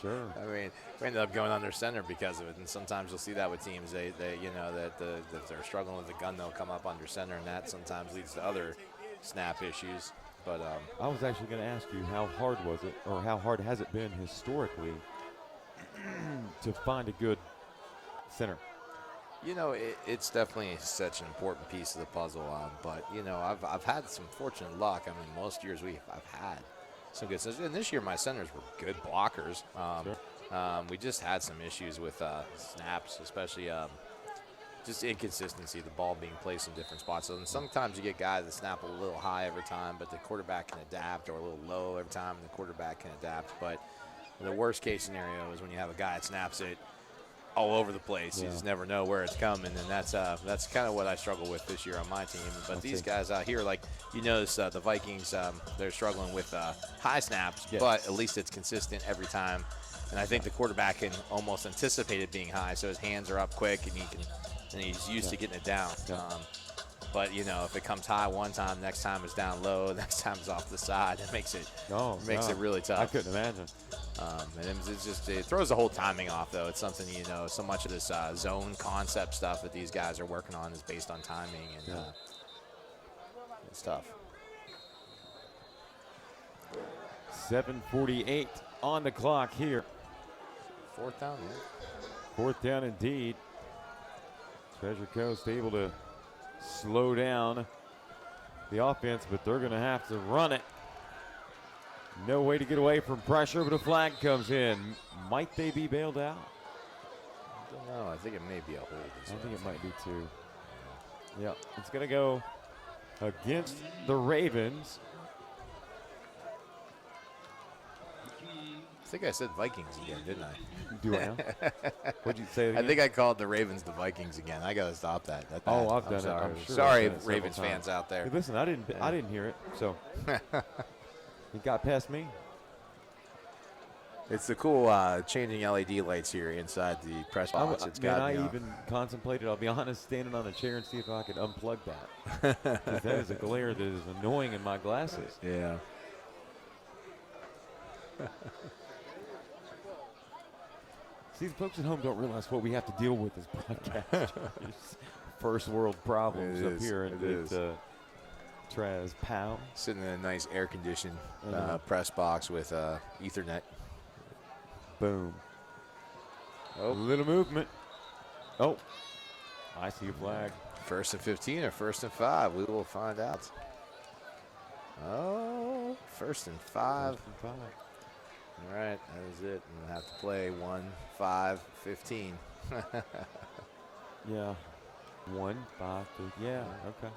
Speaker 1: Sure.
Speaker 3: I mean, we ended up going under center because of it, and sometimes you'll see that with teams. They you know, that they're struggling with the gun, they'll come up under center, and that sometimes leads to other snap issues. But
Speaker 1: I was actually going to ask you, how hard was it, or how hard has it been historically to find a good center?
Speaker 3: You know, it's definitely such an important piece of the puzzle. But you know, I've had some fortunate luck. I mean, most years I've had some good centers, and this year my centers were good blockers.
Speaker 1: Sure.
Speaker 3: We just had some issues with snaps, especially
Speaker 2: just inconsistency, the ball being placed in different spots. So, and sometimes you get guys that snap a little high every time, but the quarterback can adapt, or a little low every time, and the quarterback can adapt. But the worst case scenario is when you have a guy that snaps it all over the place.
Speaker 1: Yeah.
Speaker 2: You just never know where it's coming, and that's kind of what I struggle with this year on my team. But these guys out here, like you notice, the Vikings, they're struggling with high snaps,
Speaker 1: Yes.
Speaker 2: but at least it's consistent every time. And I think the quarterback can almost anticipate it being high, so his hands are up quick, and he's used to getting it down.
Speaker 1: Yeah.
Speaker 2: But you know, if it comes high one time, next time it's down low, next time it's off the side, it makes it really tough.
Speaker 1: I couldn't imagine.
Speaker 2: And it throws the whole timing off, though. It's something, you know, so much of this zone concept stuff that these guys are working on is based on timing, and it's tough.
Speaker 1: 7:48 on the clock here.
Speaker 2: Fourth down,
Speaker 1: Fourth down indeed. Treasure Coast able to slow down the offense, but they're going to have to run it. No way to get away from pressure, but a flag comes in. Might they be bailed out?
Speaker 2: I don't know. I think it may be a hold.
Speaker 1: I think it might be too. Yeah, it's going to go against the Ravens.
Speaker 2: I think I said Vikings again, didn't I?
Speaker 1: Do I now? What'd you say?
Speaker 2: I think I called the Ravens the Vikings again. I got to stop that.
Speaker 1: Oh, I've
Speaker 2: I'm
Speaker 1: done
Speaker 2: sorry.
Speaker 1: it. I'm sure
Speaker 2: Sorry,
Speaker 1: I've done it
Speaker 2: Ravens
Speaker 1: several
Speaker 2: fans
Speaker 1: times.
Speaker 2: out there.
Speaker 1: Hey, listen, I didn't hear it, so it got past me.
Speaker 3: It's the cool changing LED lights here inside the press box. It's got
Speaker 1: I even contemplated, I'll be honest, standing on a chair and see if I could unplug that. 'Cause that is a glare that is annoying in my glasses.
Speaker 3: Yeah.
Speaker 1: See, the folks at home don't realize what we have to deal with as broadcasters. First world problems
Speaker 3: It
Speaker 1: up
Speaker 3: is.
Speaker 1: here
Speaker 3: It
Speaker 1: at
Speaker 3: is.
Speaker 1: Traz Pow.
Speaker 3: Sitting in a nice air-conditioned
Speaker 1: Uh-huh.
Speaker 3: press box with Ethernet.
Speaker 1: Boom.
Speaker 3: Oh.
Speaker 1: A little movement. Oh, I see a flag.
Speaker 3: First and 15 or first and 5? We will find out. Oh, first and 5.
Speaker 1: First and 5.
Speaker 3: All right, that is it. We'll have to play 1-5-15.
Speaker 1: Yeah. 1, 5, 2. Yeah, okay.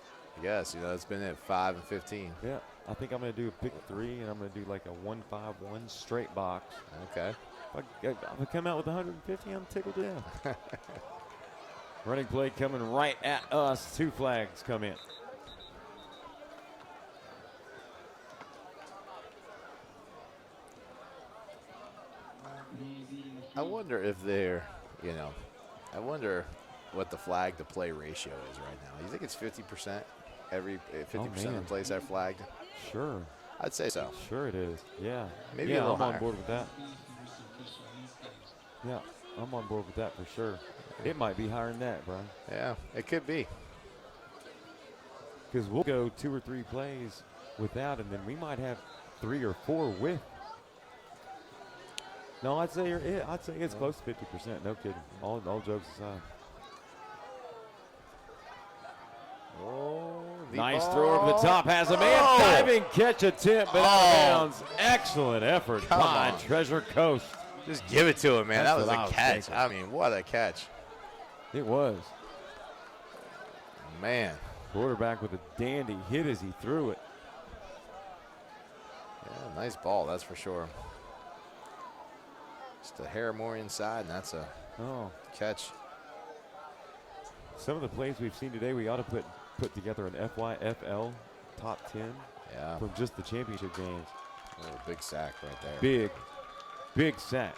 Speaker 3: Yes, it's been at 5 and 15.
Speaker 1: Yeah, I think I'm going to do a pick 3, and I'm going to do like a 1-5-1 straight box.
Speaker 3: Okay.
Speaker 1: If I come out with 150, I'm tickled to death. Running play coming right at us. 2 flags come in.
Speaker 3: I wonder if they're, I wonder what the flag to play ratio is right now. You think it's 50%? Every 50% of the
Speaker 1: man.
Speaker 3: plays are flagged?
Speaker 1: Sure.
Speaker 3: I'd say so.
Speaker 1: Sure it is. Yeah.
Speaker 3: Maybe
Speaker 1: yeah,
Speaker 3: a little
Speaker 1: I'm on
Speaker 3: higher.
Speaker 1: board with that. Yeah, I'm on board with that for sure. It might be higher than that, Brian.
Speaker 3: Yeah, it could be.
Speaker 1: Because we'll go 2 or 3 plays without, and then we might have 3 or 4 with. No, I'd say it's close to 50%. No kidding. All jokes aside.
Speaker 3: Oh,
Speaker 1: Nice throw over the top. Has a man diving catch attempt, but out of bounds. Excellent effort by
Speaker 3: on.
Speaker 1: Treasure Coast.
Speaker 3: Just give it to him, man.
Speaker 1: That's
Speaker 3: That was
Speaker 1: what I
Speaker 3: a
Speaker 1: was
Speaker 3: catch.
Speaker 1: thinking.
Speaker 3: I mean, what a catch.
Speaker 1: It was.
Speaker 3: Man.
Speaker 1: Quarterback with a dandy hit as he threw it.
Speaker 3: Yeah, nice ball, that's for sure. Just a hair more inside, and that's a catch.
Speaker 1: Some of the plays we've seen today, we ought to put together an FYFL top 10 from just the championship games.
Speaker 3: Oh, big sack right there.
Speaker 1: Big sack.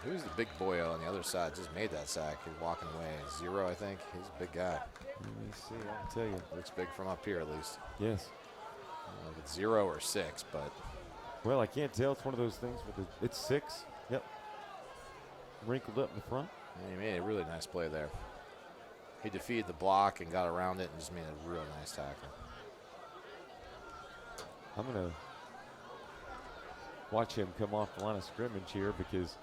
Speaker 3: Who's the big boy on the other side? Just made that sack. He's walking away. 0, I think. He's a big guy.
Speaker 1: Let me see. I'll tell you.
Speaker 3: Looks big from up here, at least.
Speaker 1: Yes.
Speaker 3: I don't know if it's 0 or 6, but
Speaker 1: Well, I can't tell. It's one of those things. It's 6. Yep. Wrinkled up in the front.
Speaker 3: he made a really nice play there. He defeated the block and got around it and just made a really nice tackle.
Speaker 1: I'm going to watch him come off the line of scrimmage here because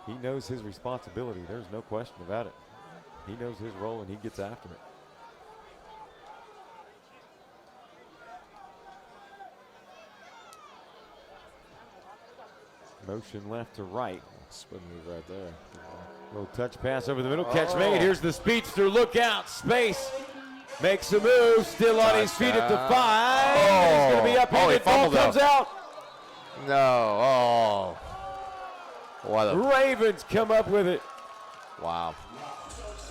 Speaker 1: he knows his responsibility. There's no question about it. He knows his role and he gets after it. Motion left to right.
Speaker 3: Spin move right there.
Speaker 1: Little touch pass over the middle. Catch made. Here's the speedster. Look out. Space. Makes a move. Still on his feet at the 5. He's going to be upended. Ball comes out.
Speaker 3: No. Oh. What a
Speaker 1: Ravens come up with it.
Speaker 3: wow.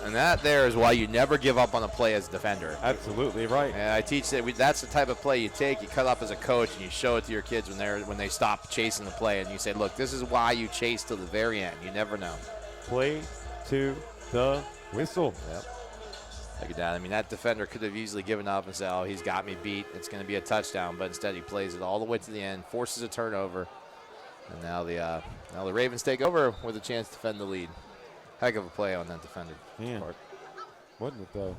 Speaker 3: And that there is why you never give up on a play as a defender.
Speaker 1: Absolutely right.
Speaker 3: And I teach that that's the type of play you take. You cut up as a coach and you show it to your kids when they stop chasing the play, and you say, "Look, this is why you chase till the very end. You never know."
Speaker 1: Play to the whistle.
Speaker 3: Yep. Look at that. I mean, that defender could have easily given up and said, "Oh, he's got me beat. It's going to be a touchdown." But instead, he plays it all the way to the end, forces a turnover, and now the Ravens take over with a chance to defend the lead. Heck of a play on that defender.
Speaker 1: Man,
Speaker 3: part.
Speaker 1: wasn't it though?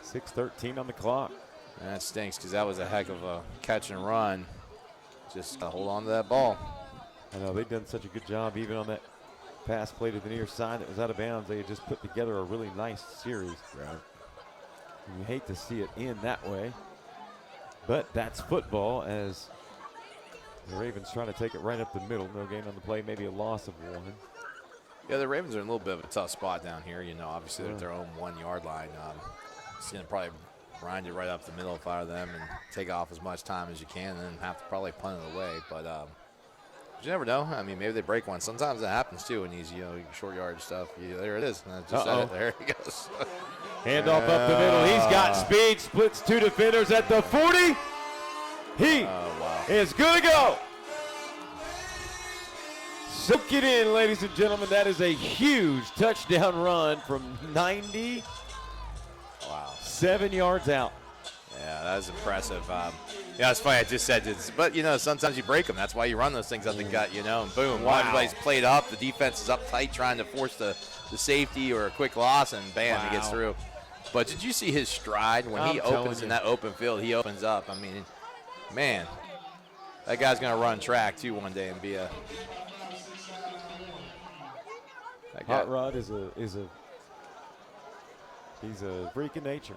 Speaker 1: 6:13 on the clock.
Speaker 3: And that stinks because that was a heck of a catch and run. Just hold on to that ball.
Speaker 1: I know they've done such a good job even on that pass play to the near side that was out of bounds. They had just put together a really nice series.
Speaker 3: Right.
Speaker 1: You hate to see it end that way, but that's football as the Ravens trying to take it right up the middle. No gain on the play, maybe a loss of 1.
Speaker 3: Yeah, the Ravens are in a little bit of a tough spot down here. You know, obviously they're at their own 1 yard line. It's going to probably grind it right up the middle, fire them, and take off as much time as you can, and then have to probably punt it away. But you never know. I mean, maybe they break one. Sometimes that happens too in these, short yard stuff. There it is. And I just said it. There he goes.
Speaker 1: Handoff up the middle. He's got speed. Splits 2 defenders at the 40. He is good to go. Soak it in, ladies and gentlemen. That is a huge touchdown run from 90.
Speaker 3: Wow.
Speaker 1: 7 yards out.
Speaker 3: Yeah, that was impressive. Yeah, it's funny. I just said this, but sometimes you break them. That's why you run those things up the gut, and boom.
Speaker 1: Wow.
Speaker 3: Everybody's played up. The defense is up tight, trying to force the safety or a quick loss, and bam, he gets through. But did you see his stride when he opens in that open field? He opens up. I mean, man, that guy's gonna run track too one day and be a.
Speaker 1: Hot Rod he's a freak of nature.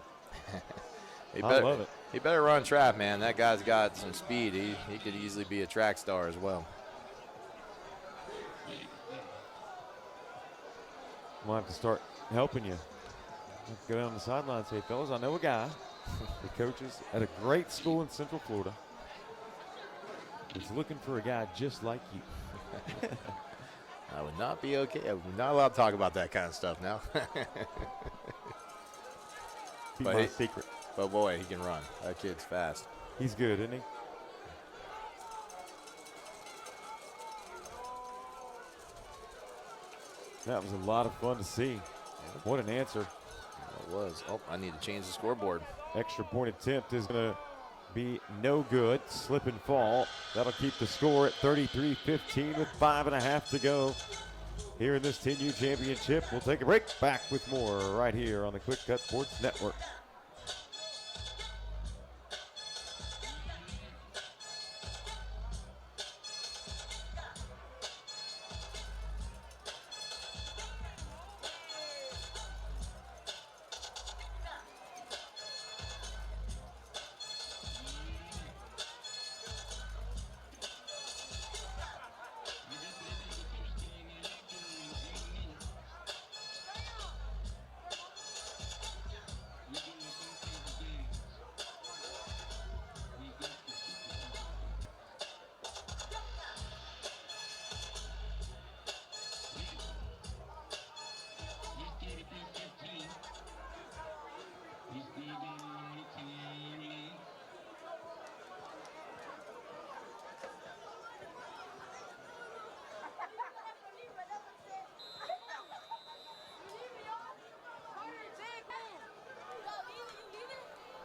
Speaker 1: I love it.
Speaker 3: He better run track, man. That guy's got some speed. He could easily be a track star as well.
Speaker 1: We'll have to start helping you. Go down the sideline and say, fellas, I know a guy that coaches at a great school in Central Florida. He's looking for a guy just like you.
Speaker 3: I would not be okay. I'm not allowed to talk about that kind of stuff now.
Speaker 1: Keep my secret.
Speaker 3: But boy, he can run. That kid's fast.
Speaker 1: He's good, isn't he? That was a lot of fun to see. What an answer.
Speaker 3: It was. Oh, I need to change the scoreboard.
Speaker 1: Extra point attempt is going to be no good. Slip and fall. That'll keep the score at 33-15 with 5.5 to go here in this 10U championship. We'll take a break. Back with more right here on the Quick Cut Sports Network.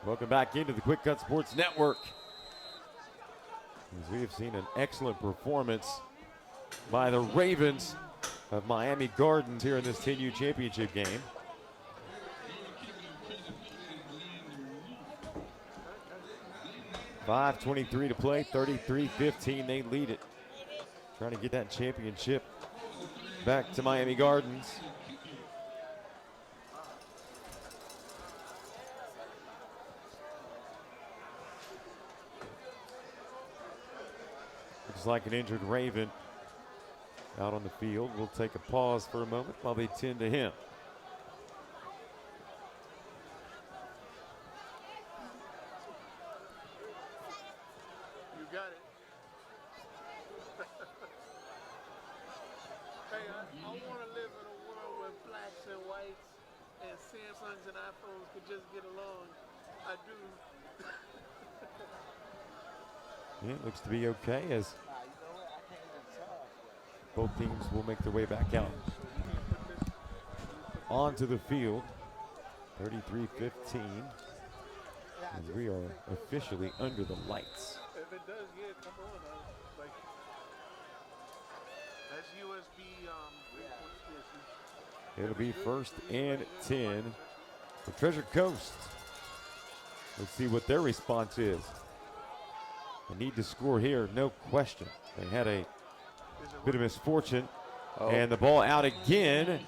Speaker 1: Welcome back into the Quick Cut Sports Network. As we have seen an excellent performance by the Ravens of Miami Gardens here in this 10U championship game. .5:23 to play, 33-15, they lead it. Trying to get that championship back to Miami Gardens. Looks like an injured Raven out on the field. We'll take a pause for a moment while they tend to him.
Speaker 4: You got it. Hey, I want to live in a world where blacks and whites and Samsungs and iPhones could just get along. I do.
Speaker 1: Yeah, it looks to be okay as both teams will make their way back out onto the field. 33-15. As we are officially under the lights.
Speaker 4: If it does, yeah, come on. Like, that's USB.
Speaker 1: It'll be 1st and 10 for Treasure Coast. Let's see what their response is. They need to score here, no question. They had a bit of misfortune. And the ball out again.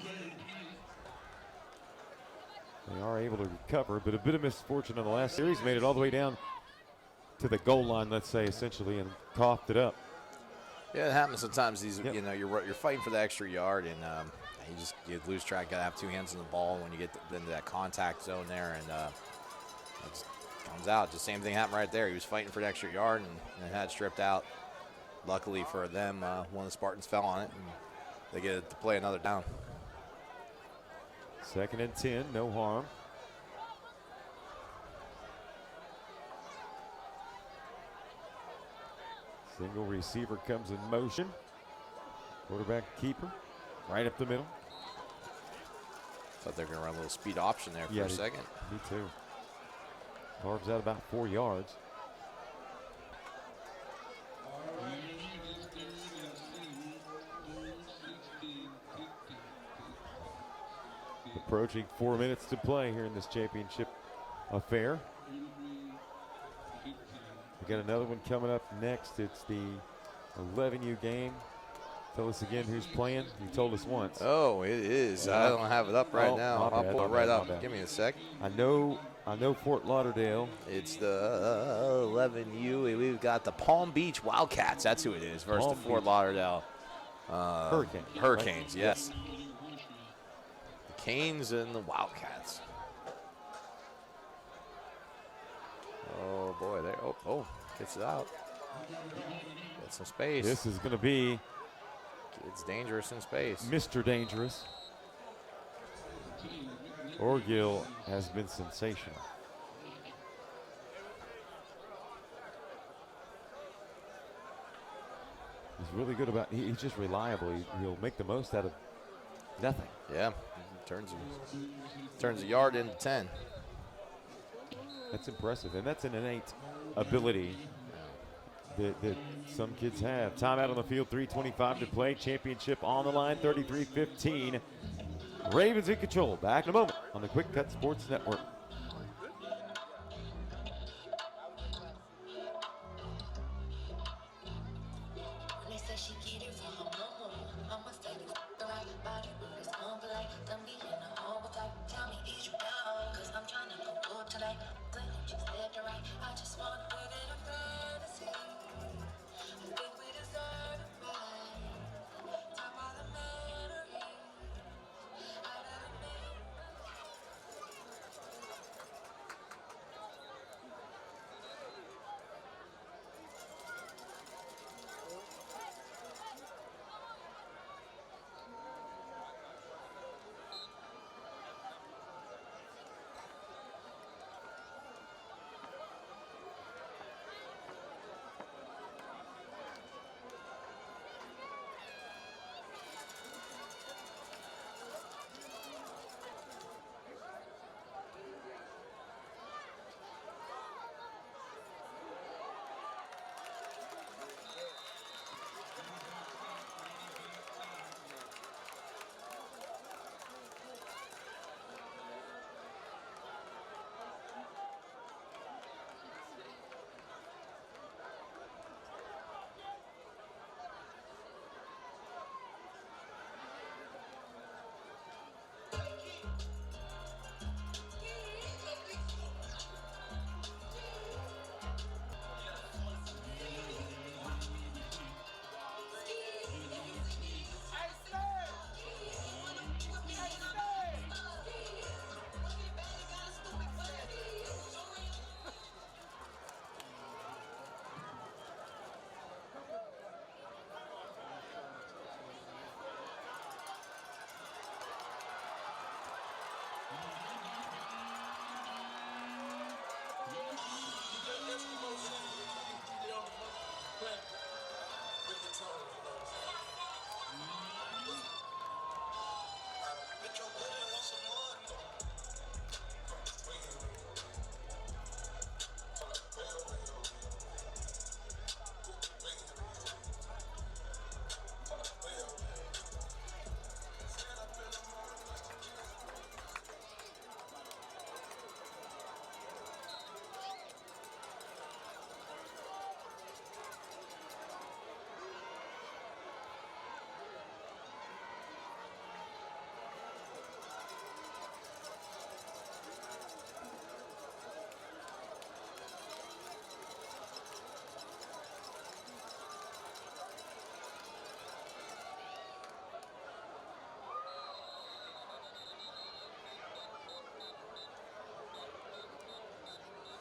Speaker 1: They are able to recover, but a bit of misfortune on the last series made it all the way down to the goal line, let's say, essentially, and coughed it up.
Speaker 3: Yeah, it happens sometimes. These, you know, you're fighting for the extra yard, and you lose track. Got to have two hands on the ball when you get into that contact zone there, and it comes out. The same thing happened right there. He was fighting for the extra yard and had it stripped out. Luckily for them, one of the Spartans fell on it, and they get to play another down.
Speaker 1: 2nd and 10, no harm. Single receiver comes in motion. Quarterback keeper, right up the middle.
Speaker 3: Thought they were going to run a little speed option there for a second.
Speaker 1: Me too. Carves out about 4 yards. Approaching 4 minutes to play here in this championship affair. We got another one coming up next. It's the 11U game. Tell us again who's playing. You told us once.
Speaker 3: Oh, it is. I don't have it up right now. I'll pull it right up. Give me a sec.
Speaker 1: I know Fort Lauderdale.
Speaker 3: It's the 11U. We've got the Palm Beach Wildcats. That's who it is versus the Fort Lauderdale
Speaker 1: Hurricanes.
Speaker 3: Hurricanes, right? Yes. The Canes and the Wildcats. Oh, boy. There. Oh, gets it out. Get some space.
Speaker 1: This is going to be.
Speaker 3: It's dangerous in space.
Speaker 1: Mr. Dangerous. Orgill has been sensational. He's really good about. He's just reliable. He'll make the most out of nothing.
Speaker 3: Yeah, turns a yard into 10.
Speaker 1: That's impressive, and that's an innate ability that some kids have. Timeout on the field, 3:25 to play. Championship on the line, 33-15. Ravens in control. Back in a moment on the Quick Cut Sports Network.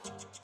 Speaker 5: Not